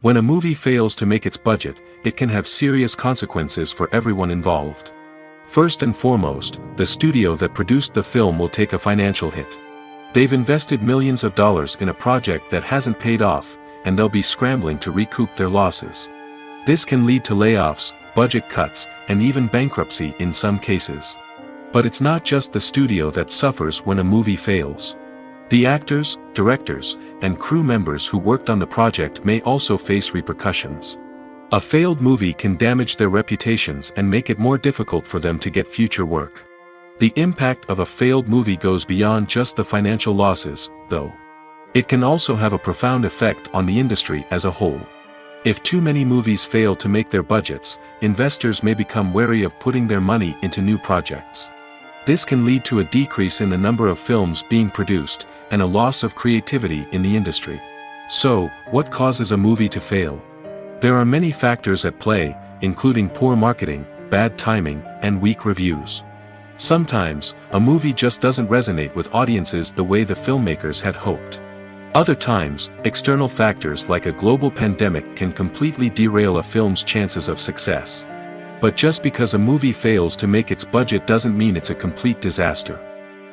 When a movie fails to make its budget, it can have serious consequences for everyone involved. First and foremost, the studio that produced the film will take a financial hit. They've invested millions of dollars in a project that hasn't paid off, and they'll be scrambling to recoup their losses. This can lead to layoffs, budget cuts, and even bankruptcy in some cases. But it's not just the studio that suffers when a movie fails. The actors, directors, and crew members who worked on the project may also face repercussions. A failed movie can damage their reputations and make it more difficult for them to get future work. The impact of a failed movie goes beyond just the financial losses, though. It can also have a profound effect on the industry as a whole. If too many movies fail to make their budgets, investors may become wary of putting their money into new projects. This can lead to a decrease in the number of films being produced, and a loss of creativity in the industry. So, what causes a movie to fail? There are many factors at play, including poor marketing, bad timing, and weak reviews. Sometimes, a movie just doesn't resonate with audiences the way the filmmakers had hoped. Other times, external factors like a global pandemic can completely derail a film's chances of success. But just because a movie fails to make its budget doesn't mean it's a complete disaster.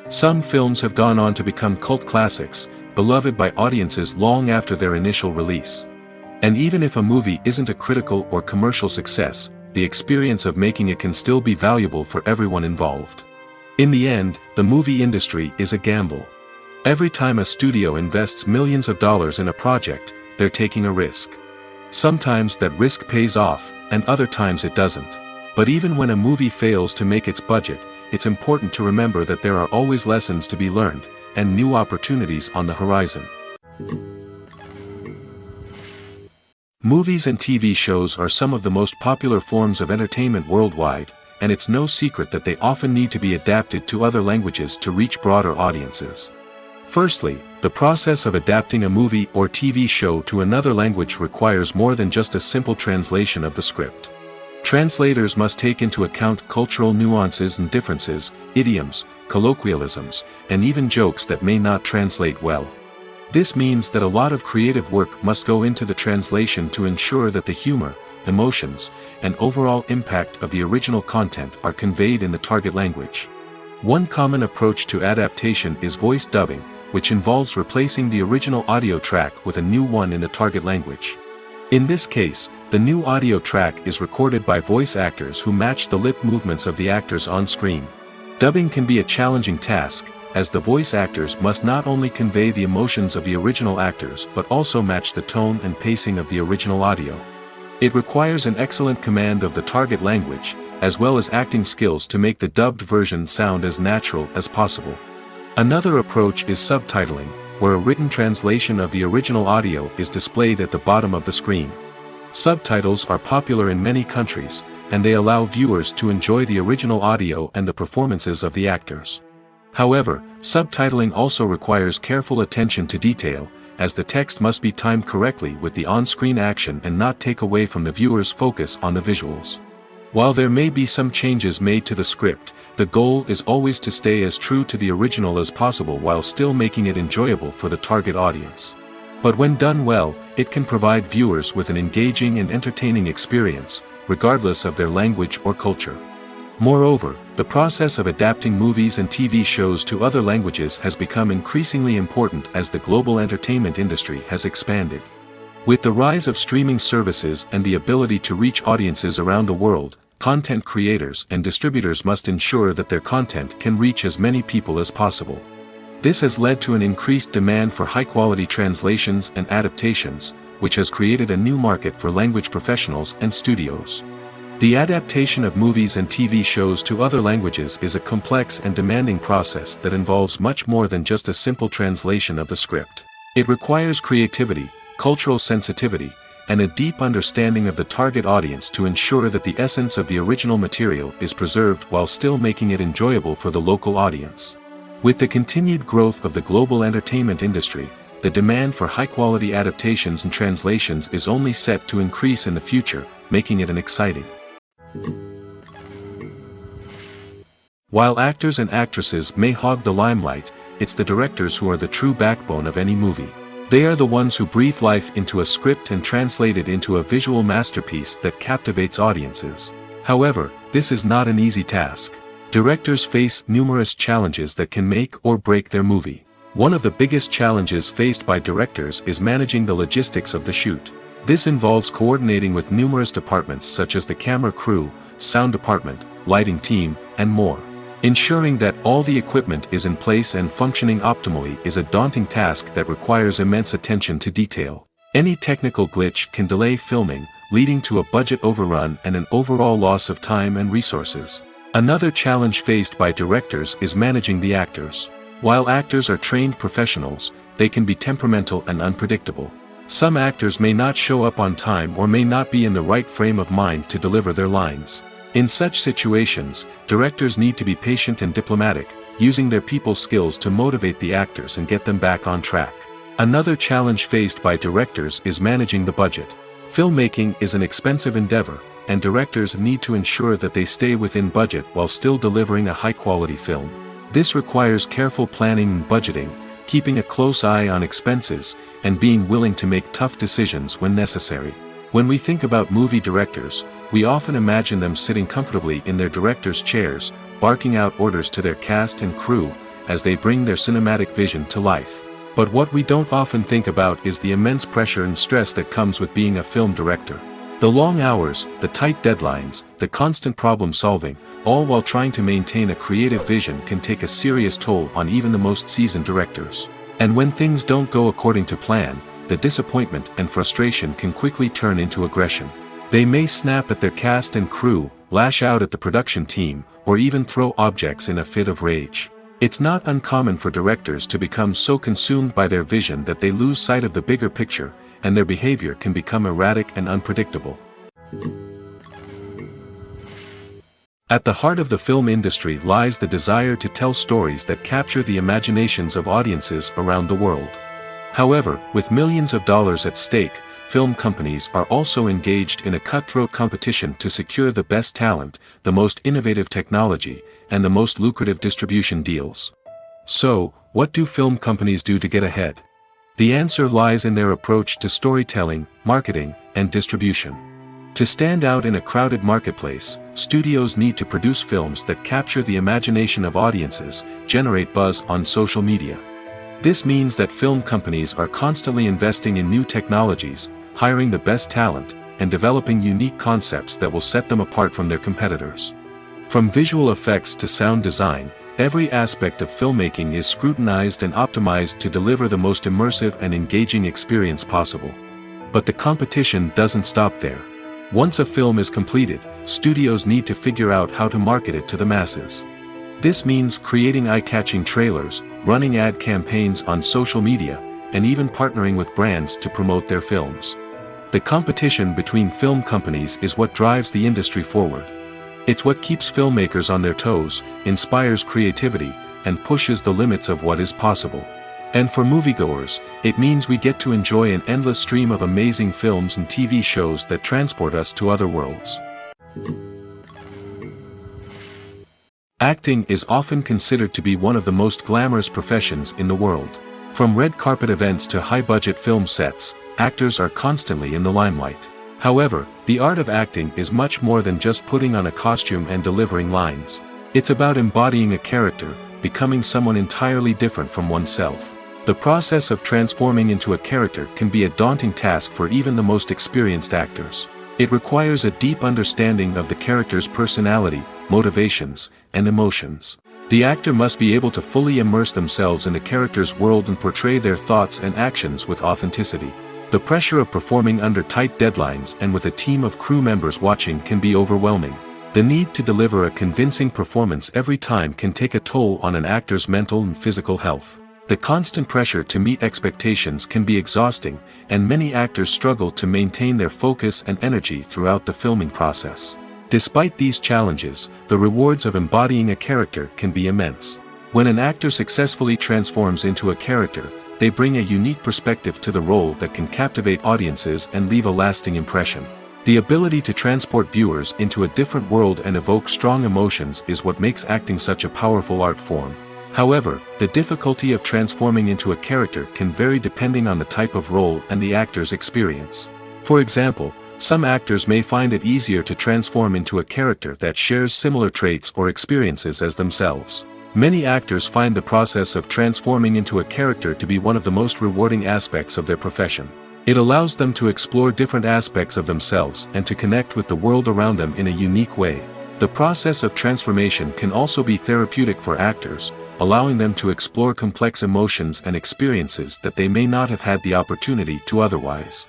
Some films have gone on to become cult classics, beloved by audiences long after their initial release. And even if a movie isn't a critical or commercial success, the experience of making it can still be valuable for everyone involved. In the end, the movie industry is a gamble. Every time a studio invests millions of dollars in a project, they're taking a risk. Sometimes that risk pays off, and other times it doesn't. But even when a movie fails to make its budget, it's important to remember that there are always lessons to be learned, and new opportunities on the horizon. Movies and TV shows are some of the most popular forms of entertainment worldwide, and it's no secret that they often need to be adapted to other languages to reach broader audiences. Firstly, the process of adapting a movie or TV show to another language requires more than just a simple translation of the script. Translators must take into account cultural nuances and differences, idioms, colloquialisms, and even jokes that may not translate well. This means that a lot of creative work must go into the translation to ensure that the humor, emotions, and overall impact of the original content are conveyed in the target language. One common approach to adaptation is voice dubbing, which involves replacing the original audio track with a new one in the target language. In this case, the new audio track is recorded by voice actors who match the lip movements of the actors on screen. Dubbing can be a challenging task, as the voice actors must not only convey the emotions of the original actors but also match the tone and pacing of the original audio. It requires an excellent command of the target language, as well as acting skills to make the dubbed version sound as natural as possible. Another approach is subtitling, where a written translation of the original audio is displayed at the bottom of the screen. Subtitles are popular in many countries, and they allow viewers to enjoy the original audio and the performances of the actors. However, subtitling also requires careful attention to detail, as the text must be timed correctly with the on-screen action and not take away from the viewer's focus on the visuals. While there may be some changes made to the script, the goal is always to stay as true to the original as possible while still making it enjoyable for the target audience. But when done well, it can provide viewers with an engaging and entertaining experience, regardless of their language or culture. Moreover, the process of adapting movies and TV shows to other languages has become increasingly important as the global entertainment industry has expanded. With the rise of streaming services and the ability to reach audiences around the world, content creators and distributors must ensure that their content can reach as many people as possible. This has led to an increased demand for high-quality translations and adaptations, which has created a new market for language professionals and studios. The adaptation of movies and TV shows to other languages is a complex and demanding process that involves much more than just a simple translation of the script. It requires creativity, cultural sensitivity, and a deep understanding of the target audience to ensure that the essence of the original material is preserved while still making it enjoyable for the local audience. With the continued growth of the global entertainment industry, the demand for high-quality adaptations and translations is only set to increase in the future, making it an exciting. While actors and actresses may hog the limelight, it's the directors who are the true backbone of any movie. They are the ones who breathe life into a script and translate it into a visual masterpiece that captivates audiences. However, this is not an easy task. Directors face numerous challenges that can make or break their movie. One of the biggest challenges faced by directors is managing the logistics of the shoot. This involves coordinating with numerous departments such as the camera crew, sound department, lighting team, and more. Ensuring that all the equipment is in place and functioning optimally is a daunting task that requires immense attention to detail. Any technical glitch can delay filming, leading to a budget overrun and an overall loss of time and resources. Another challenge faced by directors is managing the actors. While actors are trained professionals, they can be temperamental and unpredictable. Some actors may not show up on time or may not be in the right frame of mind to deliver their lines. In such situations, directors need to be patient and diplomatic, using their people skills to motivate the actors and get them back on track. Another challenge faced by directors is managing the budget. Filmmaking is an expensive endeavor, and directors need to ensure that they stay within budget while still delivering a high-quality film. This requires careful planning and budgeting, keeping a close eye on expenses, and being willing to make tough decisions when necessary. When we think about movie directors, we often imagine them sitting comfortably in their director's chairs, barking out orders to their cast and crew, as they bring their cinematic vision to life. But what we don't often think about is the immense pressure and stress that comes with being a film director. The long hours, the tight deadlines, the constant problem solving, all while trying to maintain a creative vision can take a serious toll on even the most seasoned directors. And when things don't go according to plan, the disappointment and frustration can quickly turn into aggression. They may snap at their cast and crew, lash out at the production team, or even throw objects in a fit of rage. It's not uncommon for directors to become so consumed by their vision that they lose sight of the bigger picture, and their behavior can become erratic and unpredictable. At the heart of the film industry lies the desire to tell stories that capture the imaginations of audiences around the world. However, with millions of dollars at stake, film companies are also engaged in a cutthroat competition to secure the best talent, the most innovative technology, and the most lucrative distribution deals. So, what do film companies do to get ahead? The answer lies in their approach to storytelling, marketing, and distribution. To stand out in a crowded marketplace, studios need to produce films that capture the imagination of audiences, generate buzz on social media. This means that film companies are constantly investing in new technologies, hiring the best talent, and developing unique concepts that will set them apart from their competitors. From visual effects to sound design, every aspect of filmmaking is scrutinized and optimized to deliver the most immersive and engaging experience possible. But the competition doesn't stop there. Once a film is completed, studios need to figure out how to market it to the masses. This means creating eye-catching trailers, running ad campaigns on social media, and even partnering with brands to promote their films. The competition between film companies is what drives the industry forward. It's what keeps filmmakers on their toes, inspires creativity, and pushes the limits of what is possible. And for moviegoers, it means we get to enjoy an endless stream of amazing films and TV shows that transport us to other worlds. Acting is often considered to be one of the most glamorous professions in the world. From red carpet events to high-budget film sets, actors are constantly in the limelight. However, the art of acting is much more than just putting on a costume and delivering lines. It's about embodying a character, becoming someone entirely different from oneself. The process of transforming into a character can be a daunting task for even the most experienced actors. It requires a deep understanding of the character's personality, motivations, and emotions. The actor must be able to fully immerse themselves in the character's world and portray their thoughts and actions with authenticity. The pressure of performing under tight deadlines and with a team of crew members watching can be overwhelming. The need to deliver a convincing performance every time can take a toll on an actor's mental and physical health. The constant pressure to meet expectations can be exhausting, and many actors struggle to maintain their focus and energy throughout the filming process. Despite these challenges, the rewards of embodying a character can be immense. When an actor successfully transforms into a character, they bring a unique perspective to the role that can captivate audiences and leave a lasting impression. The ability to transport viewers into a different world and evoke strong emotions is what makes acting such a powerful art form. However, the difficulty of transforming into a character can vary depending on the type of role and the actor's experience. For example, some actors may find it easier to transform into a character that shares similar traits or experiences as themselves. Many actors find the process of transforming into a character to be one of the most rewarding aspects of their profession. It allows them to explore different aspects of themselves and to connect with the world around them in a unique way. The process of transformation can also be therapeutic for actors, allowing them to explore complex emotions and experiences that they may not have had the opportunity to otherwise.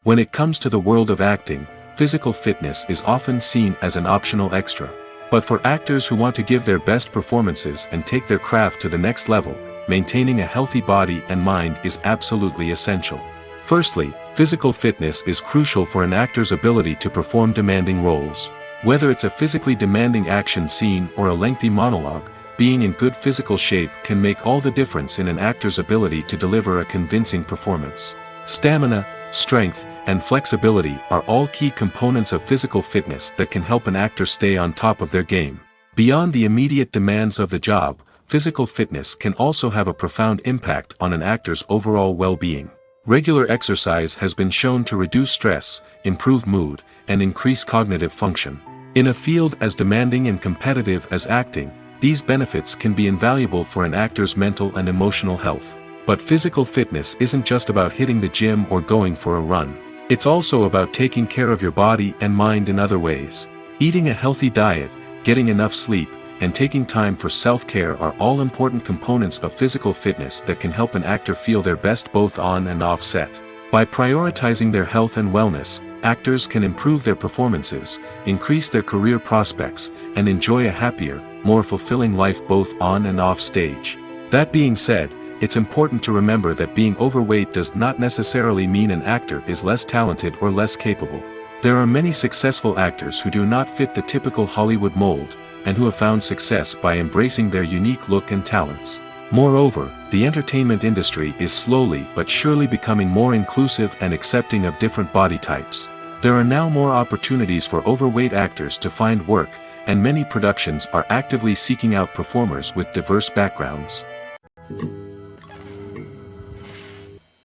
When it comes to the world of acting, physical fitness is often seen as an optional extra. But for actors who want to give their best performances and take their craft to the next level, maintaining a healthy body and mind is absolutely essential. Firstly, physical fitness is crucial for an actor's ability to perform demanding roles. Whether it's a physically demanding action scene or a lengthy monologue, being in good physical shape can make all the difference in an actor's ability to deliver a convincing performance. Stamina, strength, and flexibility are all key components of physical fitness that can help an actor stay on top of their game. Beyond the immediate demands of the job, physical fitness can also have a profound impact on an actor's overall well-being. Regular exercise has been shown to reduce stress, improve mood, and increase cognitive function. In a field as demanding and competitive as acting, these benefits can be invaluable for an actor's mental and emotional health. But physical fitness isn't just about hitting the gym or going for a run. It's also about taking care of your body and mind in other ways. Eating a healthy diet, getting enough sleep, and taking time for self-care are all important components of physical fitness that can help an actor feel their best both on and off set. By prioritizing their health and wellness, actors can improve their performances, increase their career prospects, and enjoy a happier, more fulfilling life both on and off stage. That being said, it's important to remember that being overweight does not necessarily mean an actor is less talented or less capable. There are many successful actors who do not fit the typical Hollywood mold, and who have found success by embracing their unique look and talents. Moreover, the entertainment industry is slowly but surely becoming more inclusive and accepting of different body types. There are now more opportunities for overweight actors to find work, and many productions are actively seeking out performers with diverse backgrounds.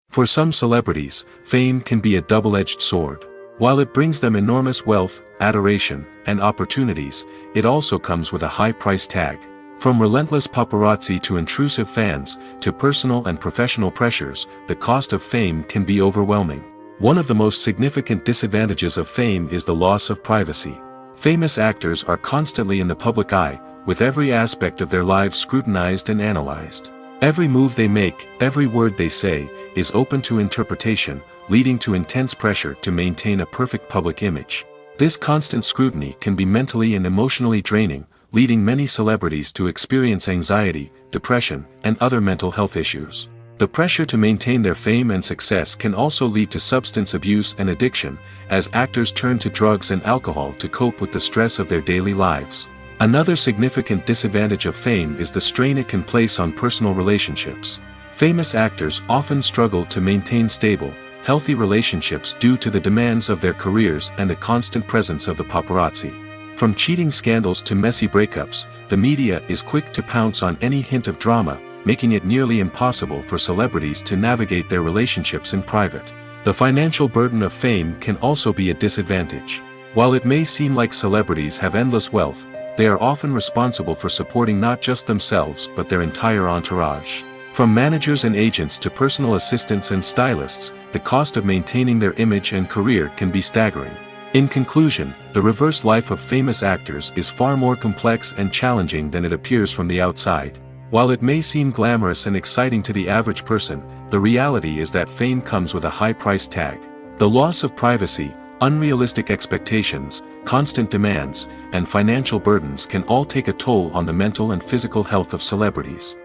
For some celebrities, fame can be a double-edged sword. While it brings them enormous wealth, adoration, and opportunities, it also comes with a high price tag. From relentless paparazzi to intrusive fans, to personal and professional pressures, the cost of fame can be overwhelming. One of the most significant disadvantages of fame is the loss of privacy. Famous actors are constantly in the public eye, with every aspect of their lives scrutinized and analyzed. Every move they make, every word they say, is open to interpretation, leading to intense pressure to maintain a perfect public image. This constant scrutiny can be mentally and emotionally draining, leading many celebrities to experience anxiety, depression, and other mental health issues. The pressure to maintain their fame and success can also lead to substance abuse and addiction, as actors turn to drugs and alcohol to cope with the stress of their daily lives. Another significant disadvantage of fame is the strain it can place on personal relationships. Famous actors often struggle to maintain stable, healthy relationships due to the demands of their careers and the constant presence of the paparazzi. From cheating scandals to messy breakups, the media is quick to pounce on any hint of drama, making it nearly impossible for celebrities to navigate their relationships in private. The financial burden of fame can also be a disadvantage. While it may seem like celebrities have endless wealth, they are often responsible for supporting not just themselves but their entire entourage. From managers and agents to personal assistants and stylists, the cost of maintaining their image and career can be staggering. In conclusion, the reverse life of famous actors is far more complex and challenging than it appears from the outside. While it may seem glamorous and exciting to the average person, the reality is that fame comes with a high price tag. The loss of privacy, unrealistic expectations, constant demands, and financial burdens can all take a toll on the mental and physical health of celebrities.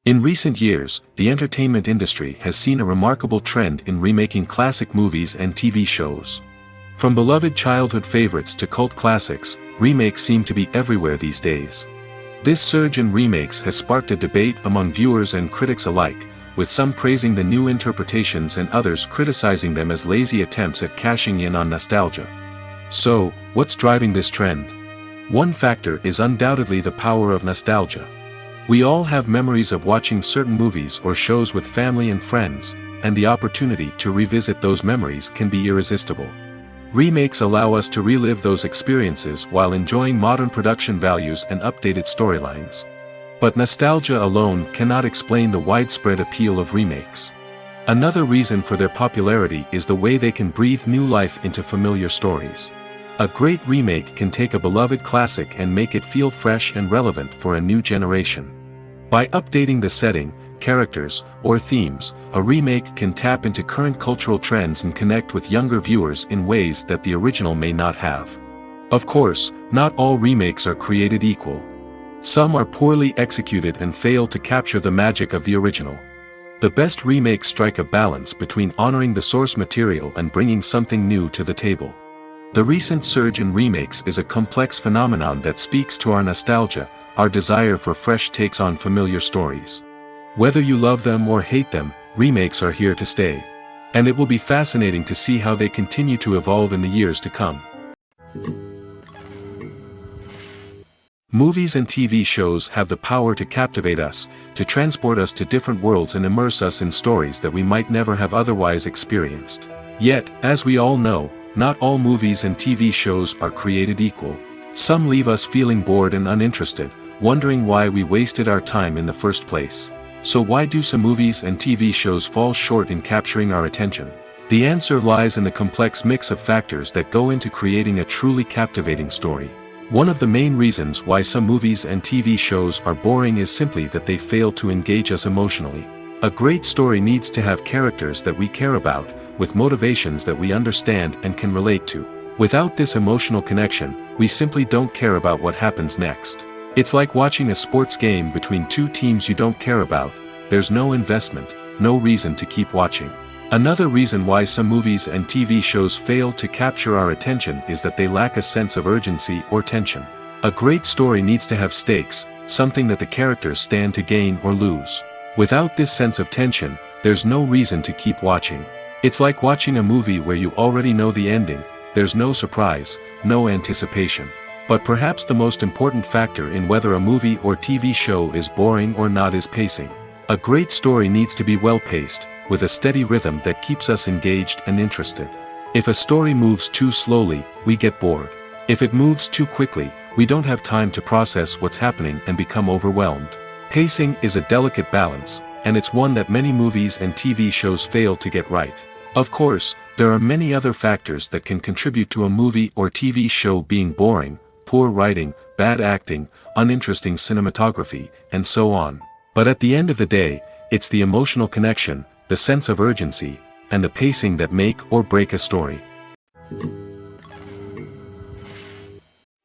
In recent years, the entertainment industry has seen a remarkable trend in remaking classic movies and TV shows. From beloved childhood favorites to cult classics, remakes seem to be everywhere these days. This surge in remakes has sparked a debate among viewers and critics alike, with some praising the new interpretations and others criticizing them as lazy attempts at cashing in on nostalgia. So, what's driving this trend? One factor is undoubtedly the power of nostalgia. We all have memories of watching certain movies or shows with family and friends, and the opportunity to revisit those memories can be irresistible. Remakes allow us to relive those experiences while enjoying modern production values and updated storylines. But nostalgia alone cannot explain the widespread appeal of remakes. Another reason for their popularity is the way they can breathe new life into familiar stories. A great remake can take a beloved classic and make it feel fresh and relevant for a new generation. By updating the setting, characters, or themes, a remake can tap into current cultural trends and connect with younger viewers in ways that the original may not have. Of course, not all remakes are created equal. Some are poorly executed and fail to capture the magic of the original. The best remakes strike a balance between honoring the source material and bringing something new to the table. The recent surge in remakes is a complex phenomenon that speaks to our nostalgia, our desire for fresh takes on familiar stories. Whether you love them or hate them, remakes are here to stay. And it will be fascinating to see how they continue to evolve in the years to come. Movies and TV shows have the power to captivate us, to transport us to different worlds and immerse us in stories that we might never have otherwise experienced. Yet, as we all know, not all movies and TV shows are created equal. Some leave us feeling bored and uninterested, wondering why we wasted our time in the first place. So why do some movies and TV shows fall short in capturing our attention? The answer lies in the complex mix of factors that go into creating a truly captivating story. One of the main reasons why some movies and TV shows are boring is simply that they fail to engage us emotionally. A great story needs to have characters that we care about, with motivations that we understand and can relate to. Without this emotional connection, we simply don't care about what happens next. It's like watching a sports game between two teams you don't care about. There's no investment, no reason to keep watching. Another reason why some movies and TV shows fail to capture our attention is that they lack a sense of urgency or tension. A great story needs to have stakes, something that the characters stand to gain or lose. Without this sense of tension, there's no reason to keep watching. It's like watching a movie where you already know the ending. There's no surprise, no anticipation. But perhaps the most important factor in whether a movie or TV show is boring or not is pacing. A great story needs to be well-paced, with a steady rhythm that keeps us engaged and interested. If a story moves too slowly, we get bored. If it moves too quickly, we don't have time to process what's happening and become overwhelmed. Pacing is a delicate balance, and it's one that many movies and TV shows fail to get right. Of course, there are many other factors that can contribute to a movie or TV show being boring: poor writing, bad acting, uninteresting cinematography, and so on. But at the end of the day, it's the emotional connection, the sense of urgency, and the pacing that make or break a story.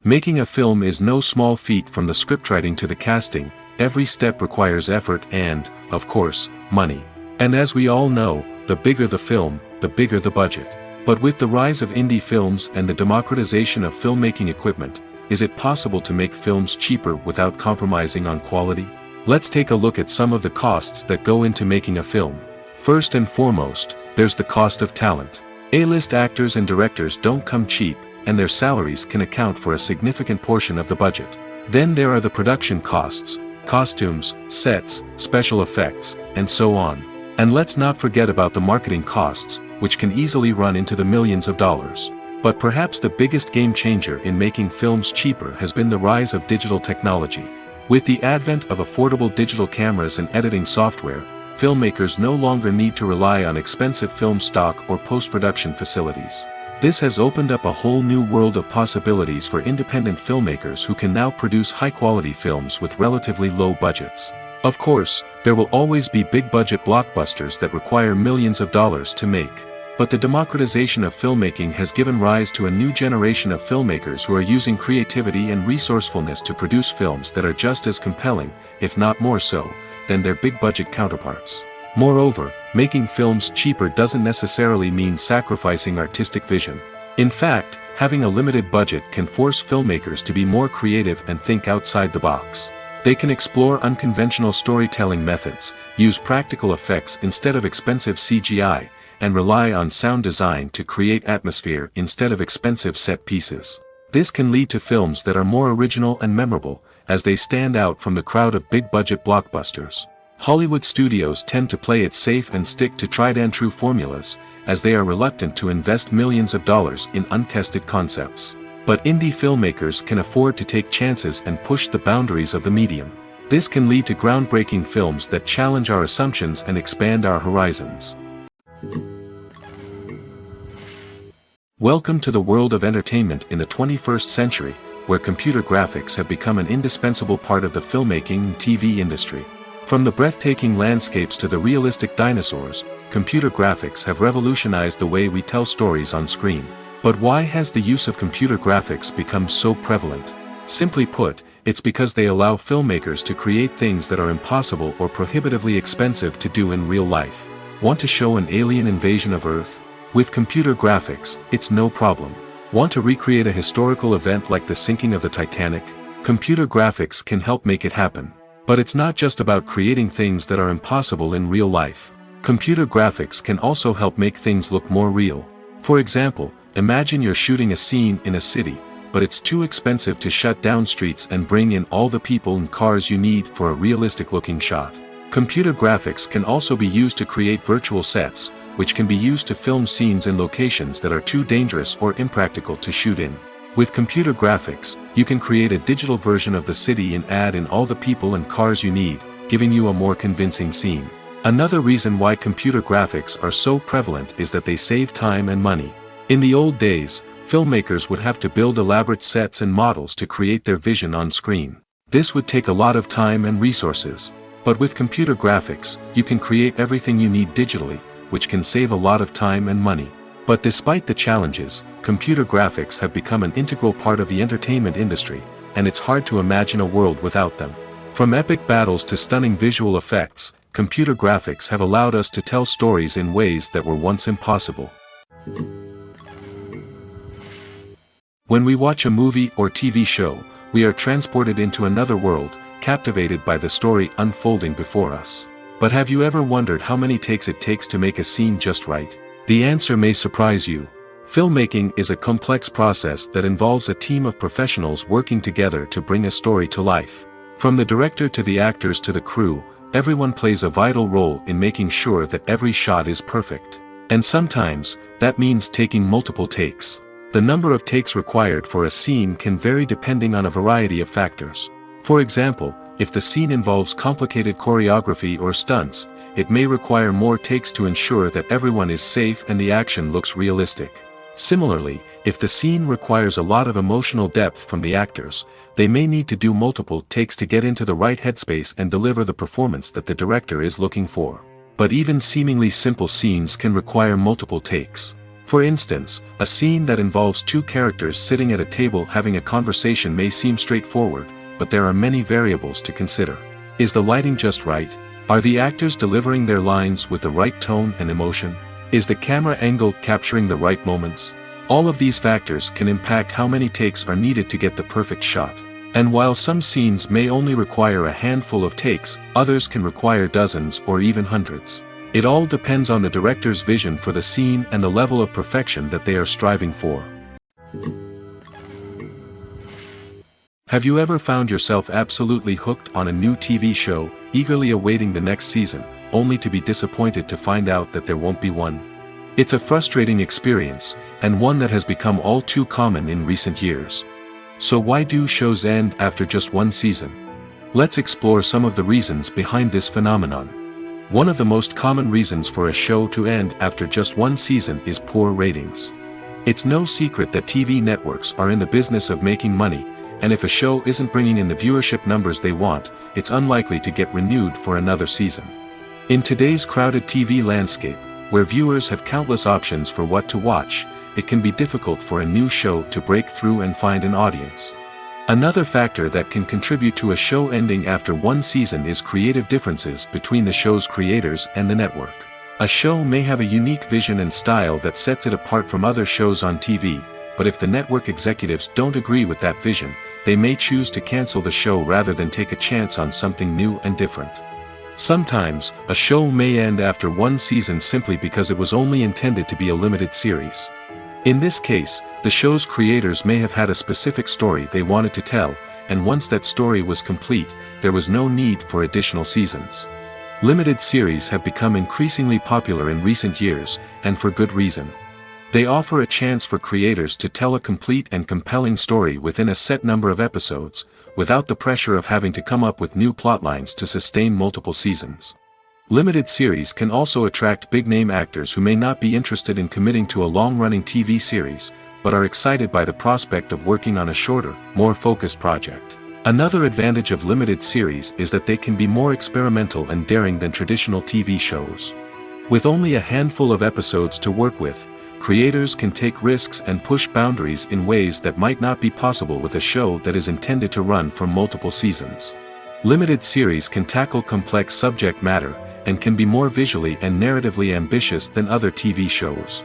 Making a film is no small feat. From the scriptwriting to the casting, every step requires effort and, of course, money. And as we all know, the bigger the film, the bigger the budget. But with the rise of indie films and the democratization of filmmaking equipment, is it possible to make films cheaper without compromising on quality? Let's take a look at some of the costs that go into making a film. First and foremost, there's the cost of talent. A-list actors and directors don't come cheap, and their salaries can account for a significant portion of the budget. Then there are the production costs: costumes, sets, special effects, and so on. And let's not forget about the marketing costs, which can easily run into the millions of dollars. But perhaps the biggest game changer in making films cheaper has been the rise of digital technology. With the advent of affordable digital cameras and editing software, filmmakers no longer need to rely on expensive film stock or post-production facilities. This has opened up a whole new world of possibilities for independent filmmakers who can now produce high-quality films with relatively low budgets. Of course, there will always be big-budget blockbusters that require millions of dollars to make. But the democratization of filmmaking has given rise to a new generation of filmmakers who are using creativity and resourcefulness to produce films that are just as compelling, if not more so, than their big-budget counterparts. Moreover, making films cheaper doesn't necessarily mean sacrificing artistic vision. In fact, having a limited budget can force filmmakers to be more creative and think outside the box. They can explore unconventional storytelling methods, use practical effects instead of expensive CGI, and rely on sound design to create atmosphere instead of expensive set pieces. This can lead to films that are more original and memorable, as they stand out from the crowd of big-budget blockbusters. Hollywood studios tend to play it safe and stick to tried-and-true formulas, as they are reluctant to invest millions of dollars in untested concepts. But indie filmmakers can afford to take chances and push the boundaries of the medium. This can lead to groundbreaking films that challenge our assumptions and expand our horizons. Welcome to the world of entertainment in the 21st century, where computer graphics have become an indispensable part of the filmmaking and TV industry. From the breathtaking landscapes to the realistic dinosaurs, computer graphics have revolutionized the way we tell stories on screen. But why has the use of computer graphics become so prevalent? Simply put, it's because they allow filmmakers to create things that are impossible or prohibitively expensive to do in real life. Want to show an alien invasion of Earth? With computer graphics, it's no problem. Want to recreate a historical event like the sinking of the Titanic? Computer graphics can help make it happen. But it's not just about creating things that are impossible in real life. Computer graphics can also help make things look more real. For example, imagine you're shooting a scene in a city, but it's too expensive to shut down streets and bring in all the people and cars you need for a realistic-looking shot. Computer graphics can also be used to create virtual sets, which can be used to film scenes in locations that are too dangerous or impractical to shoot in. With computer graphics, you can create a digital version of the city and add in all the people and cars you need, giving you a more convincing scene. Another reason why computer graphics are so prevalent is that they save time and money. In the old days, filmmakers would have to build elaborate sets and models to create their vision on screen. This would take a lot of time and resources. But with computer graphics, you can create everything you need digitally, which can save a lot of time and money. But despite the challenges, computer graphics have become an integral part of the entertainment industry, and it's hard to imagine a world without them. From epic battles to stunning visual effects, computer graphics have allowed us to tell stories in ways that were once impossible. When we watch a movie or TV show, we are transported into another world, captivated by the story unfolding before us. But have you ever wondered how many takes it takes to make a scene just right? The answer may surprise you. Filmmaking is a complex process that involves a team of professionals working together to bring a story to life. From the director to the actors to the crew, everyone plays a vital role in making sure that every shot is perfect. And sometimes, that means taking multiple takes. The number of takes required for a scene can vary depending on a variety of factors. For example, if the scene involves complicated choreography or stunts, it may require more takes to ensure that everyone is safe and the action looks realistic. Similarly, if the scene requires a lot of emotional depth from the actors, they may need to do multiple takes to get into the right headspace and deliver the performance that the director is looking for. But even seemingly simple scenes can require multiple takes. For instance, a scene that involves two characters sitting at a table having a conversation may seem straightforward, but there are many variables to consider. Is the lighting just right? Are the actors delivering their lines with the right tone and emotion? Is the camera angle capturing the right moments? All of these factors can impact how many takes are needed to get the perfect shot. And while some scenes may only require a handful of takes, others can require dozens or even hundreds. It all depends on the director's vision for the scene and the level of perfection that they are striving for. Have you ever found yourself absolutely hooked on a new TV show, eagerly awaiting the next season, only to be disappointed to find out that there won't be one? It's a frustrating experience, and one that has become all too common in recent years. So why do shows end after just one season? Let's explore some of the reasons behind this phenomenon. One of the most common reasons for a show to end after just one season is poor ratings. It's no secret that TV networks are in the business of making money, and if a show isn't bringing in the viewership numbers they want, it's unlikely to get renewed for another season. In today's crowded TV landscape, where viewers have countless options for what to watch, it can be difficult for a new show to break through and find an audience. Another factor that can contribute to a show ending after one season is creative differences between the show's creators and the network. A show may have a unique vision and style that sets it apart from other shows on TV, but if the network executives don't agree with that vision, they may choose to cancel the show rather than take a chance on something new and different. Sometimes, a show may end after one season simply because it was only intended to be a limited series. In this case, the show's creators may have had a specific story they wanted to tell, and once that story was complete, there was no need for additional seasons. Limited series have become increasingly popular in recent years, and for good reason. They offer a chance for creators to tell a complete and compelling story within a set number of episodes, without the pressure of having to come up with new plotlines to sustain multiple seasons. Limited series can also attract big-name actors who may not be interested in committing to a long-running TV series, but are excited by the prospect of working on a shorter, more focused project. Another advantage of limited series is that they can be more experimental and daring than traditional TV shows. With only a handful of episodes to work with, creators can take risks and push boundaries in ways that might not be possible with a show that is intended to run for multiple seasons. Limited series can tackle complex subject matter, and can be more visually and narratively ambitious than other TV shows.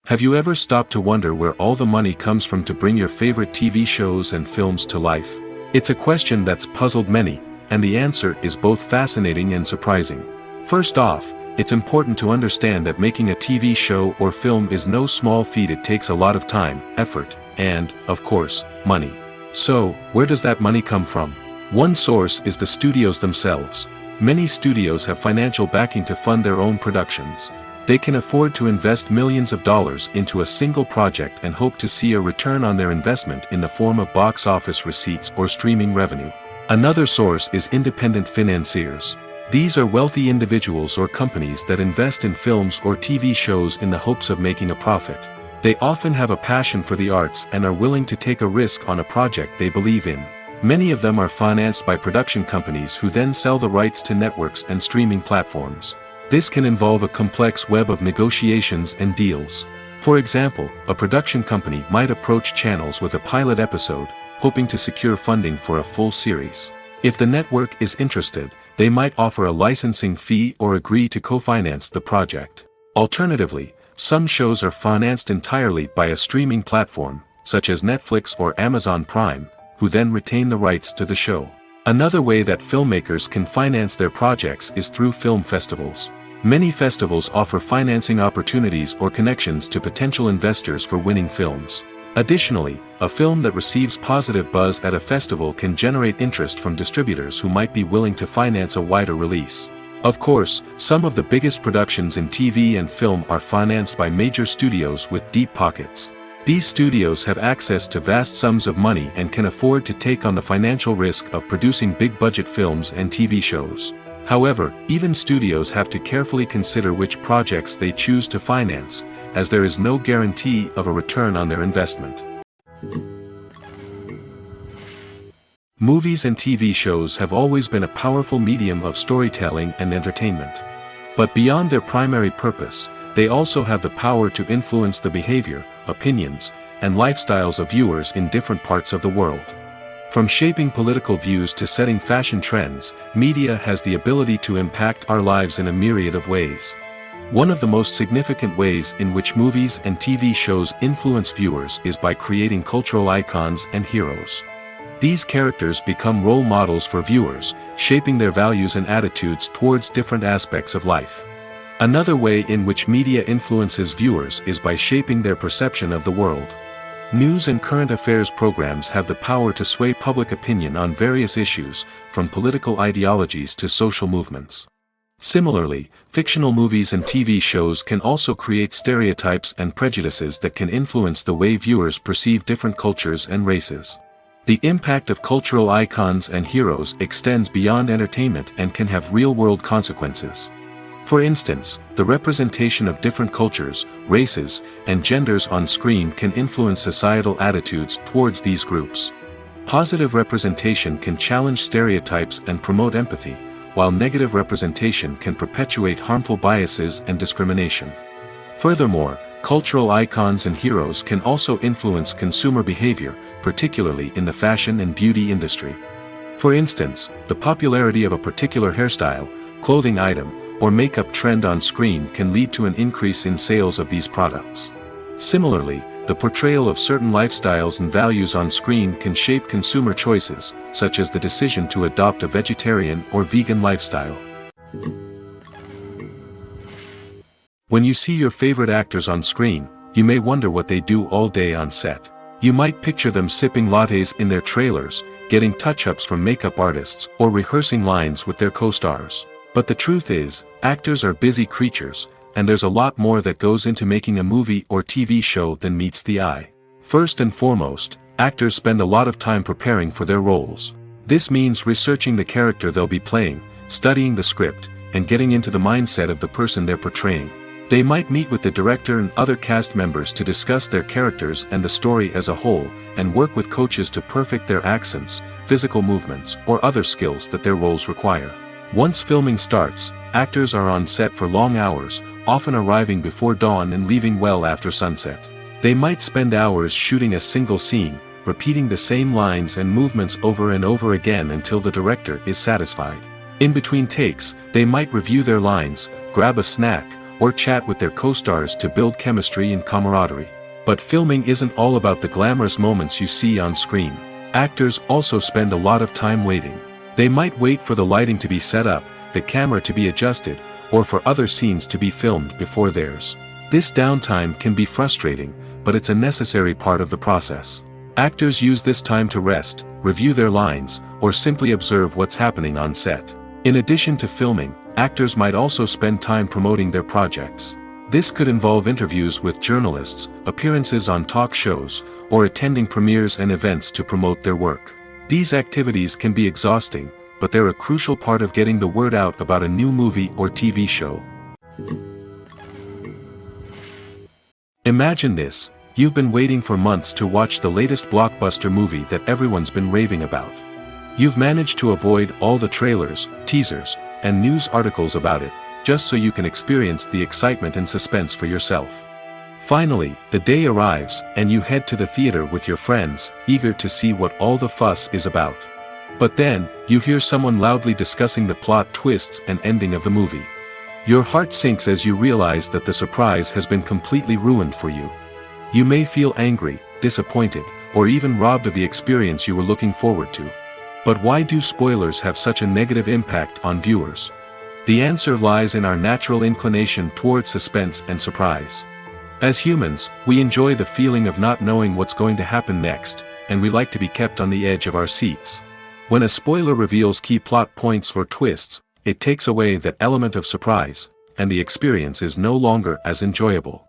Have you ever stopped to wonder where all the money comes from to bring your favorite TV shows and films to life? It's a question that's puzzled many, and the answer is both fascinating and surprising. First off, it's important to understand that making a TV show or film is no small feat. It takes a lot of time, effort, and, of course, money. So, where does that money come from? One source is the studios themselves. Many studios have financial backing to fund their own productions. They can afford to invest millions of dollars into a single project and hope to see a return on their investment in the form of box office receipts or streaming revenue. Another source is independent financiers. These are wealthy individuals or companies that invest in films or TV shows in the hopes of making a profit. They often have a passion for the arts and are willing to take a risk on a project they believe in. Many of them are financed by production companies who then sell the rights to networks and streaming platforms. This can involve a complex web of negotiations and deals. For example, a production company might approach channels with a pilot episode, hoping to secure funding for a full series. If the network is interested, they might offer a licensing fee or agree to co-finance the project. Alternatively, some shows are financed entirely by a streaming platform, such as Netflix or Amazon Prime, who then retain the rights to the show. Another way that filmmakers can finance their projects is through film festivals. Many festivals offer financing opportunities or connections to potential investors for winning films. Additionally, a film that receives positive buzz at a festival can generate interest from distributors who might be willing to finance a wider release. Of course, some of the biggest productions in TV and film are financed by major studios with deep pockets. These studios have access to vast sums of money and can afford to take on the financial risk of producing big-budget films and TV shows. However, even studios have to carefully consider which projects they choose to finance, as there is no guarantee of a return on their investment. Movies and TV shows have always been a powerful medium of storytelling and entertainment. But beyond their primary purpose, they also have the power to influence the behavior, opinions, and lifestyles of viewers in different parts of the world. From shaping political views to setting fashion trends, media has the ability to impact our lives in a myriad of ways. One of the most significant ways in which movies and TV shows influence viewers is by creating cultural icons and heroes. These characters become role models for viewers, shaping their values and attitudes towards different aspects of life. Another way in which media influences viewers is by shaping their perception of the world. News and current affairs programs have the power to sway public opinion on various issues, from political ideologies to social movements. Similarly, fictional movies and TV shows can also create stereotypes and prejudices that can influence the way viewers perceive different cultures and races. The impact of cultural icons and heroes extends beyond entertainment and can have real-world consequences. For instance, the representation of different cultures, races, and genders on screen can influence societal attitudes towards these groups. Positive representation can challenge stereotypes and promote empathy, while negative representation can perpetuate harmful biases and discrimination. Furthermore, cultural icons and heroes can also influence consumer behavior, particularly in the fashion and beauty industry. For instance, the popularity of a particular hairstyle, clothing item, or makeup trend on screen can lead to an increase in sales of these products. Similarly, the portrayal of certain lifestyles and values on screen can shape consumer choices, such as the decision to adopt a vegetarian or vegan lifestyle. When you see your favorite actors on screen, you may wonder what they do all day on set. You might picture them sipping lattes in their trailers, getting touch-ups from makeup artists, or rehearsing lines with their co-stars. But the truth is, actors are busy creatures, and there's a lot more that goes into making a movie or TV show than meets the eye. First and foremost, actors spend a lot of time preparing for their roles. This means researching the character they'll be playing, studying the script, and getting into the mindset of the person they're portraying. They might meet with the director and other cast members to discuss their characters and the story as a whole, and work with coaches to perfect their accents, physical movements, or other skills that their roles require. Once filming starts, actors are on set for long hours, often arriving before dawn and leaving well after sunset. They might spend hours shooting a single scene, repeating the same lines and movements over and over again until the director is satisfied. In between takes, they might review their lines, grab a snack, or chat with their co-stars to build chemistry and camaraderie. But filming isn't all about the glamorous moments you see on screen. Actors also spend a lot of time waiting. They might wait for the lighting to be set up, the camera to be adjusted, or for other scenes to be filmed before theirs. This downtime can be frustrating, but it's a necessary part of the process. Actors use this time to rest, review their lines, or simply observe what's happening on set. In addition to filming, actors might also spend time promoting their projects. This could involve interviews with journalists, appearances on talk shows, or attending premieres and events to promote their work. These activities can be exhausting, but they're a crucial part of getting the word out about a new movie or TV show. Imagine this: you've been waiting for months to watch the latest blockbuster movie that everyone's been raving about. You've managed to avoid all the trailers, teasers, and news articles about it, just so you can experience the excitement and suspense for yourself. Finally, the day arrives, and you head to the theater with your friends, eager to see what all the fuss is about. But then, you hear someone loudly discussing the plot twists and ending of the movie. Your heart sinks as you realize that the surprise has been completely ruined for you. You may feel angry, disappointed, or even robbed of the experience you were looking forward to. But why do spoilers have such a negative impact on viewers? The answer lies in our natural inclination toward suspense and surprise. As humans, we enjoy the feeling of not knowing what's going to happen next, and we like to be kept on the edge of our seats. When a spoiler reveals key plot points or twists, it takes away that element of surprise, and the experience is no longer as enjoyable.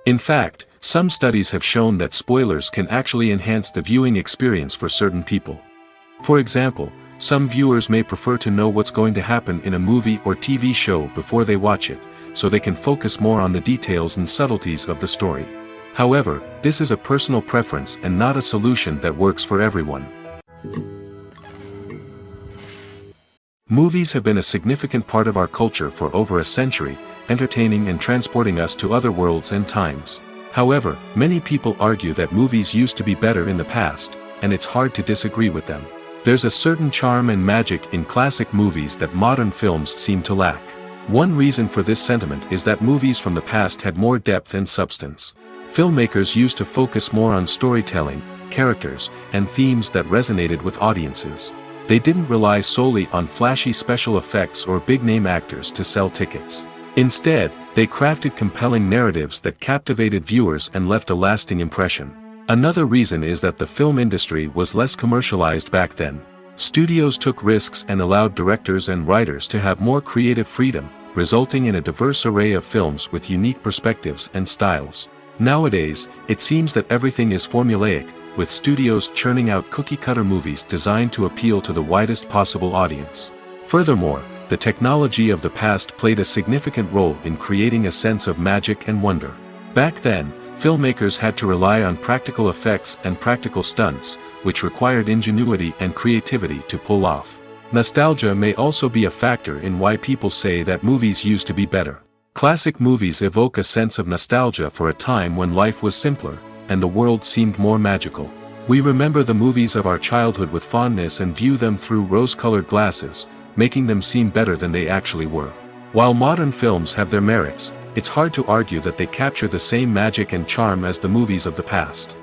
In fact, some studies have shown that spoilers can actually enhance the viewing experience for certain people. For example, some viewers may prefer to know what's going to happen in a movie or TV show before they watch it, so they can focus more on the details and subtleties of the story. However, this is a personal preference and not a solution that works for everyone. Movies have been a significant part of our culture for over a century, entertaining and transporting us to other worlds and times. However, many people argue that movies used to be better in the past, and it's hard to disagree with them. There's a certain charm and magic in classic movies that modern films seem to lack. One reason for this sentiment is that movies from the past had more depth and substance. Filmmakers used to focus more on storytelling, characters, and themes that resonated with audiences. They didn't rely solely on flashy special effects or big-name actors to sell tickets. Instead, they crafted compelling narratives that captivated viewers and left a lasting impression. Another reason is that the film industry was less commercialized back then. Studios took risks and allowed directors and writers to have more creative freedom, resulting in a diverse array of films with unique perspectives and styles. Nowadays, it seems that everything is formulaic, with studios churning out cookie-cutter movies designed to appeal to the widest possible audience. Furthermore, the technology of the past played a significant role in creating a sense of magic and wonder. Back then, filmmakers had to rely on practical effects and practical stunts, which required ingenuity and creativity to pull off. Nostalgia may also be a factor in why people say that movies used to be better. Classic movies evoke a sense of nostalgia for a time when life was simpler, and the world seemed more magical. We remember the movies of our childhood with fondness and view them through rose-colored glasses, making them seem better than they actually were. While modern films have their merits, it's hard to argue that they capture the same magic and charm as the movies of the past.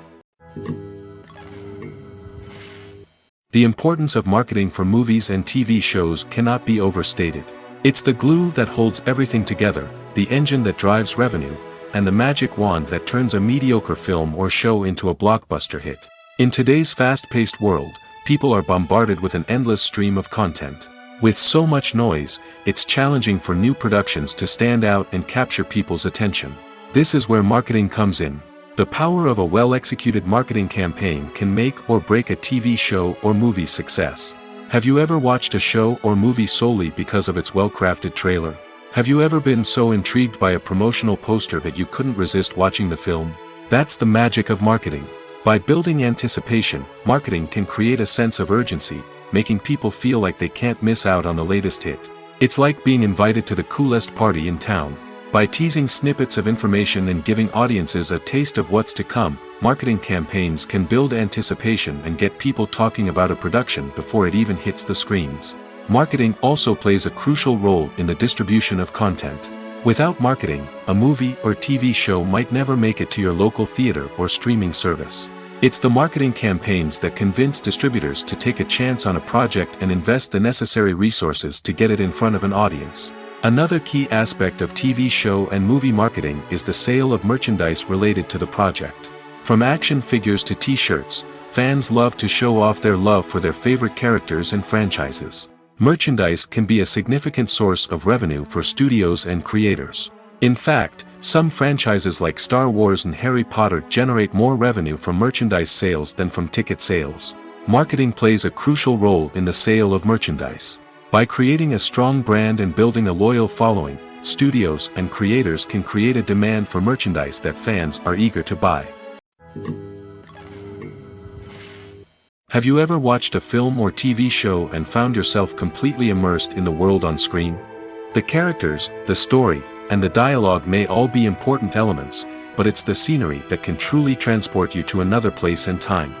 The importance of marketing for movies and TV shows cannot be overstated. It's the glue that holds everything together, the engine that drives revenue, and the magic wand that turns a mediocre film or show into a blockbuster hit. In today's fast-paced world, people are bombarded with an endless stream of content. With so much noise, it's challenging for new productions to stand out and capture people's attention. This is where marketing comes in. The power of a well-executed marketing campaign can make or break a TV show or movie's success. Have you ever watched a show or movie solely because of its well-crafted trailer? Have you ever been so intrigued by a promotional poster that you couldn't resist watching the film? That's the magic of marketing. By building anticipation, marketing can create a sense of urgency, making people feel like they can't miss out on the latest hit. It's like being invited to the coolest party in town. By teasing snippets of information and giving audiences a taste of what's to come, marketing campaigns can build anticipation and get people talking about a production before it even hits the screens. Marketing also plays a crucial role in the distribution of content. Without marketing, a movie or TV show might never make it to your local theater or streaming service. It's the marketing campaigns that convince distributors to take a chance on a project and invest the necessary resources to get it in front of an audience. Another key aspect of TV show and movie marketing is the sale of merchandise related to the project. From action figures to t-shirts, fans love to show off their love for their favorite characters and franchises. Merchandise can be a significant source of revenue for studios and creators. In fact, Some franchises like Star Wars and Harry Potter generate more revenue from merchandise sales than from ticket sales. Marketing plays a crucial role in the sale of merchandise. By creating a strong brand and building a loyal following, studios and creators can create a demand for merchandise that fans are eager to buy. Have you ever watched a film or TV show and found yourself completely immersed in the world on screen? The characters, the story, and the dialogue may all be important elements, but it's the scenery that can truly transport you to another place and time.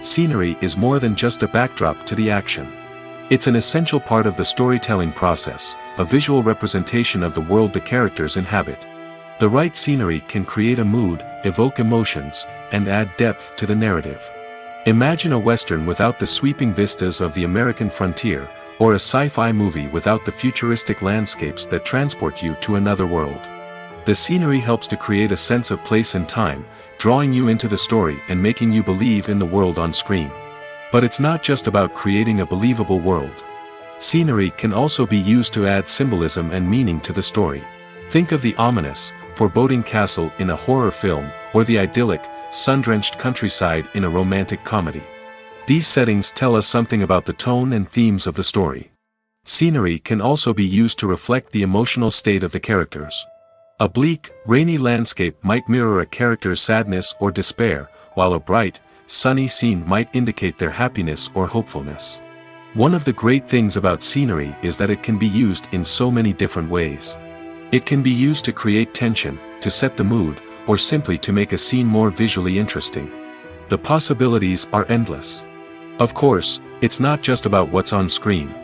Scenery is more than just a backdrop to the action. It's an essential part of the storytelling process, a visual representation of the world the characters inhabit. The right scenery can create a mood, evoke emotions, and add depth to the narrative. Imagine a Western without the sweeping vistas of the American frontier, or a sci-fi movie without the futuristic landscapes that transport you to another world. The scenery helps to create a sense of place and time, drawing you into the story and making you believe in the world on screen. But it's not just about creating a believable world. Scenery can also be used to add symbolism and meaning to the story. Think of the ominous, foreboding castle in a horror film, or the idyllic, sun-drenched countryside in a romantic comedy. These settings tell us something about the tone and themes of the story. Scenery can also be used to reflect the emotional state of the characters. A bleak, rainy landscape might mirror a character's sadness or despair, while a bright, sunny scene might indicate their happiness or hopefulness. One of the great things about scenery is that it can be used in so many different ways. It can be used to create tension, to set the mood, or simply to make a scene more visually interesting. The possibilities are endless. Of course, it's not just about what's on screen.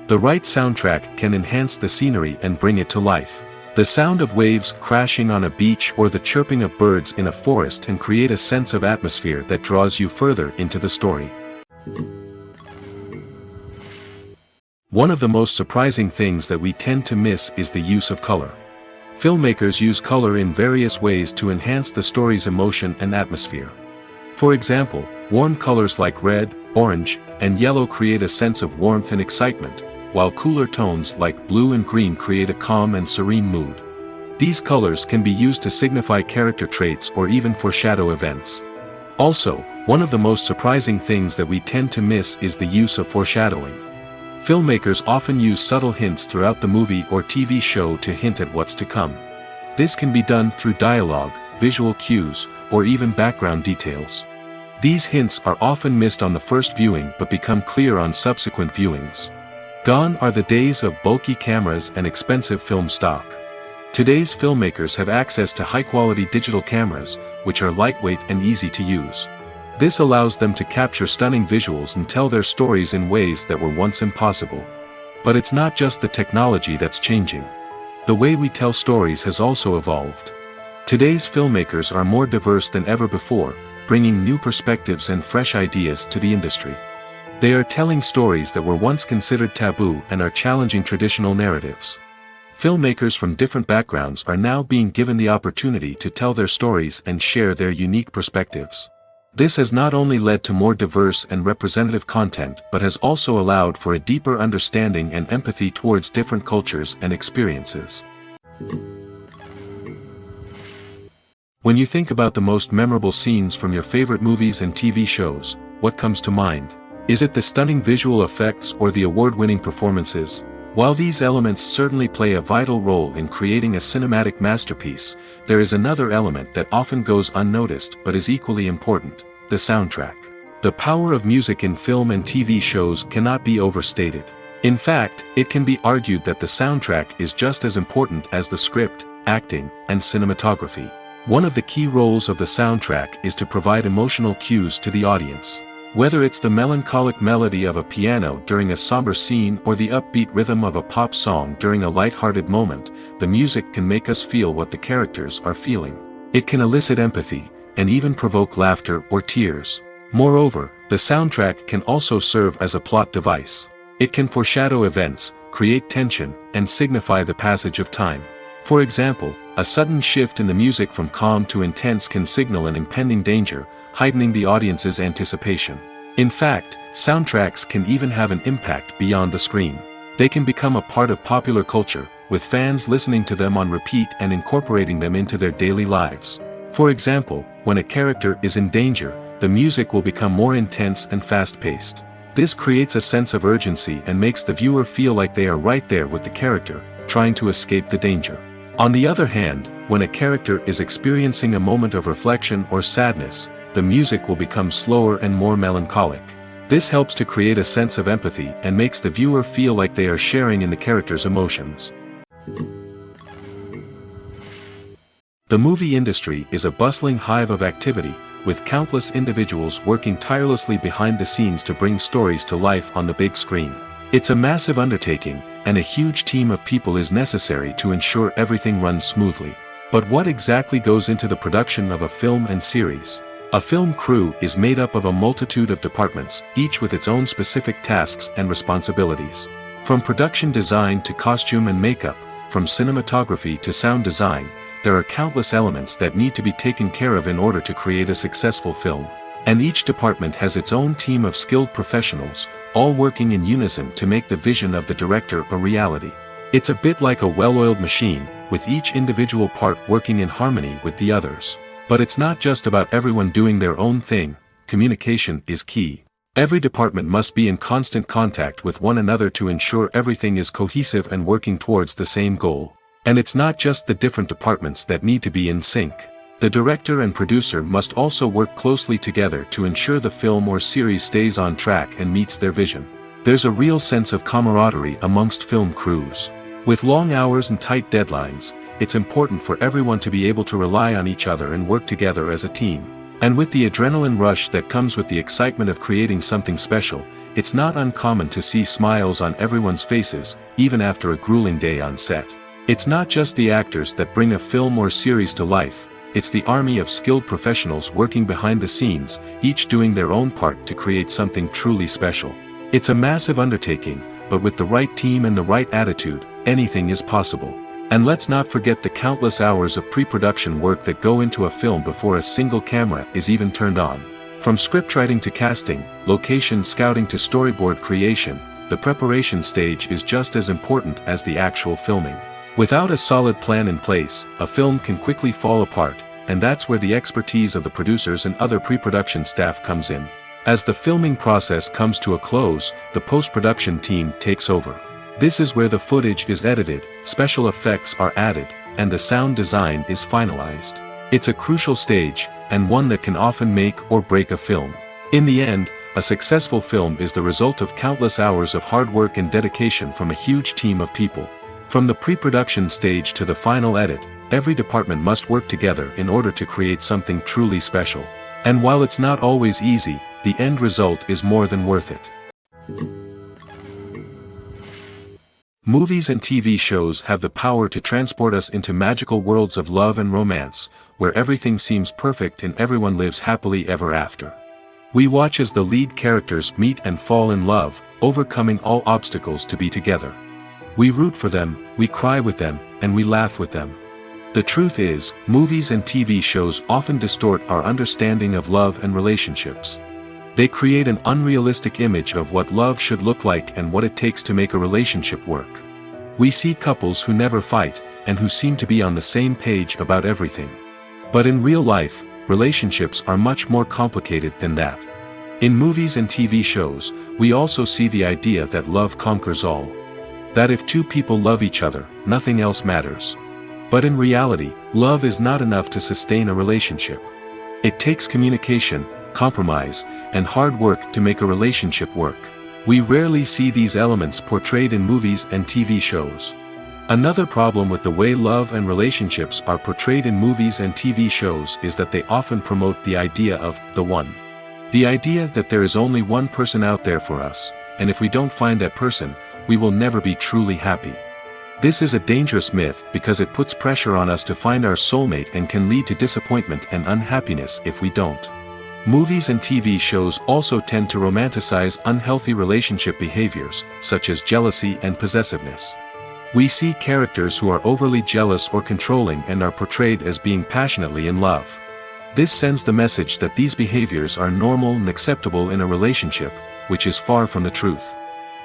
The right soundtrack can enhance the scenery and bring it to life. The sound of waves crashing on a beach or the chirping of birds in a forest can create a sense of atmosphere that draws you further into the story. One of the most surprising things that we tend to miss is the use of color. Filmmakers use color in various ways to enhance the story's emotion and atmosphere. For example, warm colors like red, orange, and yellow create a sense of warmth and excitement, while cooler tones like blue and green create a calm and serene mood. These colors can be used to signify character traits or even foreshadow events. Also, one of the most surprising things that we tend to miss is the use of foreshadowing. Filmmakers often use subtle hints throughout the movie or TV show to hint at what's to come. This can be done through dialogue, visual cues, or even background details. These hints are often missed on the first viewing but become clear on subsequent viewings. Gone are the days of bulky cameras and expensive film stock. Today's filmmakers have access to high-quality digital cameras, which are lightweight and easy to use. This allows them to capture stunning visuals and tell their stories in ways that were once impossible. But it's not just the technology that's changing. The way we tell stories has also evolved. Today's filmmakers are more diverse than ever before, bringing new perspectives and fresh ideas to the industry. They are telling stories that were once considered taboo and are challenging traditional narratives. Filmmakers from different backgrounds are now being given the opportunity to tell their stories and share their unique perspectives. This has not only led to more diverse and representative content but has also allowed for a deeper understanding and empathy towards different cultures and experiences. When you think about the most memorable scenes from your favorite movies and TV shows, what comes to mind? Is it the stunning visual effects or the award-winning performances? While these elements certainly play a vital role in creating a cinematic masterpiece, there is another element that often goes unnoticed but is equally important: the soundtrack. The power of music in film and TV shows cannot be overstated. In fact, it can be argued that the soundtrack is just as important as the script, acting, and cinematography. One of the key roles of the soundtrack is to provide emotional cues to the audience. Whether it's the melancholic melody of a piano during a somber scene or the upbeat rhythm of a pop song during a light-hearted moment, the music can make us feel what the characters are feeling. It can elicit empathy, and even provoke laughter or tears. Moreover, the soundtrack can also serve as a plot device. It can foreshadow events, create tension, and signify the passage of time. For example, a sudden shift in the music from calm to intense can signal an impending danger, heightening the audience's anticipation. In fact, soundtracks can even have an impact beyond the screen. They can become a part of popular culture, with fans listening to them on repeat and incorporating them into their daily lives. For example, when a character is in danger, the music will become more intense and fast-paced. This creates a sense of urgency and makes the viewer feel like they are right there with the character, trying to escape the danger. On the other hand, when a character is experiencing a moment of reflection or sadness, the music will become slower and more melancholic. This helps to create a sense of empathy and makes the viewer feel like they are sharing in the character's emotions. The movie industry is a bustling hive of activity, with countless individuals working tirelessly behind the scenes to bring stories to life on the big screen. It's a massive undertaking, and a huge team of people is necessary to ensure everything runs smoothly. But what exactly goes into the production of a film and series? A film crew is made up of a multitude of departments, each with its own specific tasks and responsibilities. From production design to costume and makeup, from cinematography to sound design, there are countless elements that need to be taken care of in order to create a successful film. And each department has its own team of skilled professionals, all working in unison to make the vision of the director a reality. It's a bit like a well-oiled machine, with each individual part working in harmony with the others. But it's not just about everyone doing their own thing. Communication is key. Every department must be in constant contact with one another to ensure everything is cohesive and working towards the same goal. And it's not just the different departments that need to be in sync. The director and producer must also work closely together to ensure the film or series stays on track and meets their vision. There's a real sense of camaraderie amongst film crews. With long hours and tight deadlines, it's important for everyone to be able to rely on each other and work together as a team. And with the adrenaline rush that comes with the excitement of creating something special, it's not uncommon to see smiles on everyone's faces, even after a grueling day on set. It's not just the actors that bring a film or series to life. It's the army of skilled professionals working behind the scenes, each doing their own part to create something truly special. It's a massive undertaking, but with the right team and the right attitude, anything is possible. And let's not forget the countless hours of pre-production work that go into a film before a single camera is even turned on. From scriptwriting to casting, location scouting to storyboard creation, the preparation stage is just as important as the actual filming. Without a solid plan in place, a film can quickly fall apart, and that's where the expertise of the producers and other pre-production staff comes in. As the filming process comes to a close, the post-production team takes over. This is where the footage is edited, special effects are added, and the sound design is finalized. It's a crucial stage, and one that can often make or break a film. In the end, a successful film is the result of countless hours of hard work and dedication from a huge team of people. From the pre-production stage to the final edit, every department must work together in order to create something truly special. And while it's not always easy, the end result is more than worth it. Movies and TV shows have the power to transport us into magical worlds of love and romance, where everything seems perfect and everyone lives happily ever after. We watch as the lead characters meet and fall in love, overcoming all obstacles to be together. We root for them, we cry with them, and we laugh with them. The truth is, movies and TV shows often distort our understanding of love and relationships. They create an unrealistic image of what love should look like and what it takes to make a relationship work. We see couples who never fight, and who seem to be on the same page about everything. But in real life, relationships are much more complicated than that. In movies and TV shows, we also see the idea that love conquers all. That if two people love each other, nothing else matters. But in reality, love is not enough to sustain a relationship. It takes communication, compromise, and hard work to make a relationship work. We rarely see these elements portrayed in movies and TV shows. Another problem with the way love and relationships are portrayed in movies and TV shows is that they often promote the idea of the one. The idea that there is only one person out there for us, and if we don't find that person, we will never be truly happy. This is a dangerous myth because it puts pressure on us to find our soulmate and can lead to disappointment and unhappiness if we don't. Movies and TV shows also tend to romanticize unhealthy relationship behaviors, such as jealousy and possessiveness. We see characters who are overly jealous or controlling and are portrayed as being passionately in love. This sends the message that these behaviors are normal and acceptable in a relationship, which is far from the truth.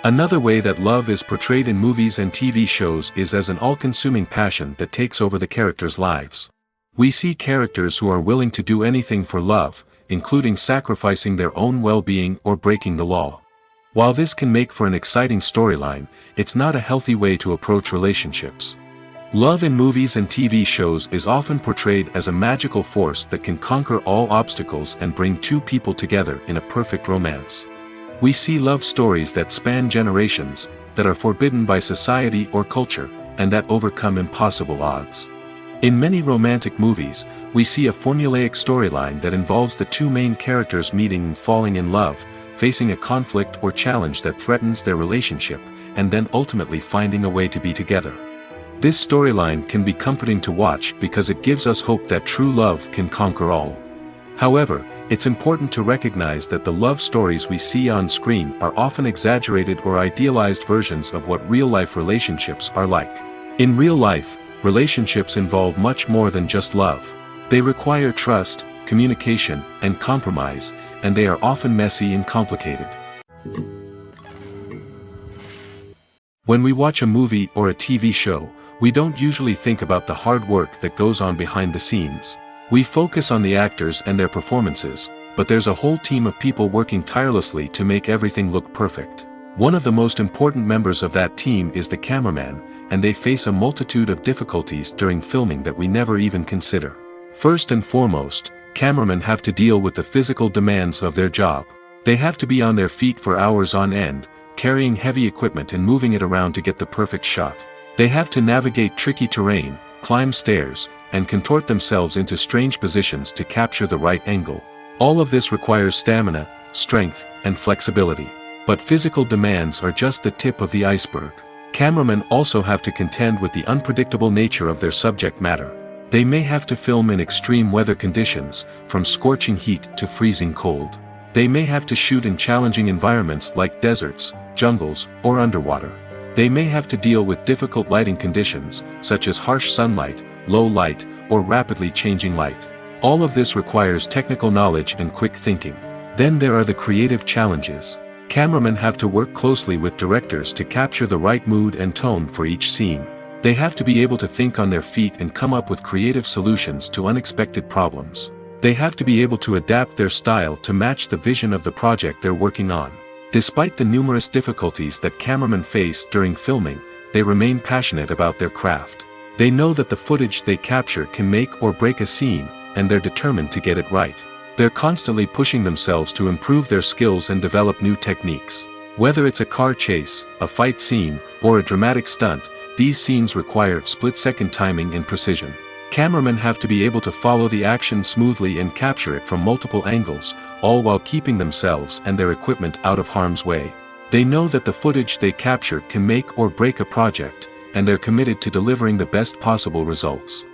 Another way that love is portrayed in movies and TV shows is as an all-consuming passion that takes over the characters' lives. We see characters who are willing to do anything for love, including sacrificing their own well-being or breaking the law. While this can make for an exciting storyline, it's not a healthy way to approach relationships. Love in movies and TV shows is often portrayed as a magical force that can conquer all obstacles and bring two people together in a perfect romance. We see love stories that span generations, that are forbidden by society or culture, and that overcome impossible odds. In many romantic movies, we see a formulaic storyline that involves the two main characters meeting and falling in love, facing a conflict or challenge that threatens their relationship, and then ultimately finding a way to be together. This storyline can be comforting to watch because it gives us hope that true love can conquer all. However, it's important to recognize that the love stories we see on screen are often exaggerated or idealized versions of what real-life relationships are like. In real life, relationships involve much more than just love. They require trust, communication, and compromise, and they are often messy and complicated. When we watch a movie or a TV show, we don't usually think about the hard work that goes on behind the scenes. We focus on the actors and their performances, but there's a whole team of people working tirelessly to make everything look perfect. One of the most important members of that team is the cameraman, and they face a multitude of difficulties during filming that we never even consider. First and foremost, cameramen have to deal with the physical demands of their job. They have to be on their feet for hours on end, carrying heavy equipment and moving it around to get the perfect shot. They have to navigate tricky terrain, climb stairs, and contort themselves into strange positions to capture the right angle. All of this requires stamina, strength, and flexibility. But physical demands are just the tip of the iceberg. Cameramen also have to contend with the unpredictable nature of their subject matter. They may have to film in extreme weather conditions, from scorching heat to freezing cold. They may have to shoot in challenging environments like deserts, jungles, or underwater. They may have to deal with difficult lighting conditions, such as harsh sunlight, low light, or rapidly changing light. All of this requires technical knowledge and quick thinking. Then there are the creative challenges. Cameramen have to work closely with directors to capture the right mood and tone for each scene. They have to be able to think on their feet and come up with creative solutions to unexpected problems. They have to be able to adapt their style to match the vision of the project they're working on. Despite the numerous difficulties that cameramen face during filming, they remain passionate about their craft. They know that the footage they capture can make or break a scene, and they're determined to get it right. They're constantly pushing themselves to improve their skills and develop new techniques. Whether it's a car chase, a fight scene, or a dramatic stunt, these scenes require split-second timing and precision. Cameramen have to be able to follow the action smoothly and capture it from multiple angles, all while keeping themselves and their equipment out of harm's way. They know that the footage they capture can make or break a project, and they're committed to delivering the best possible results.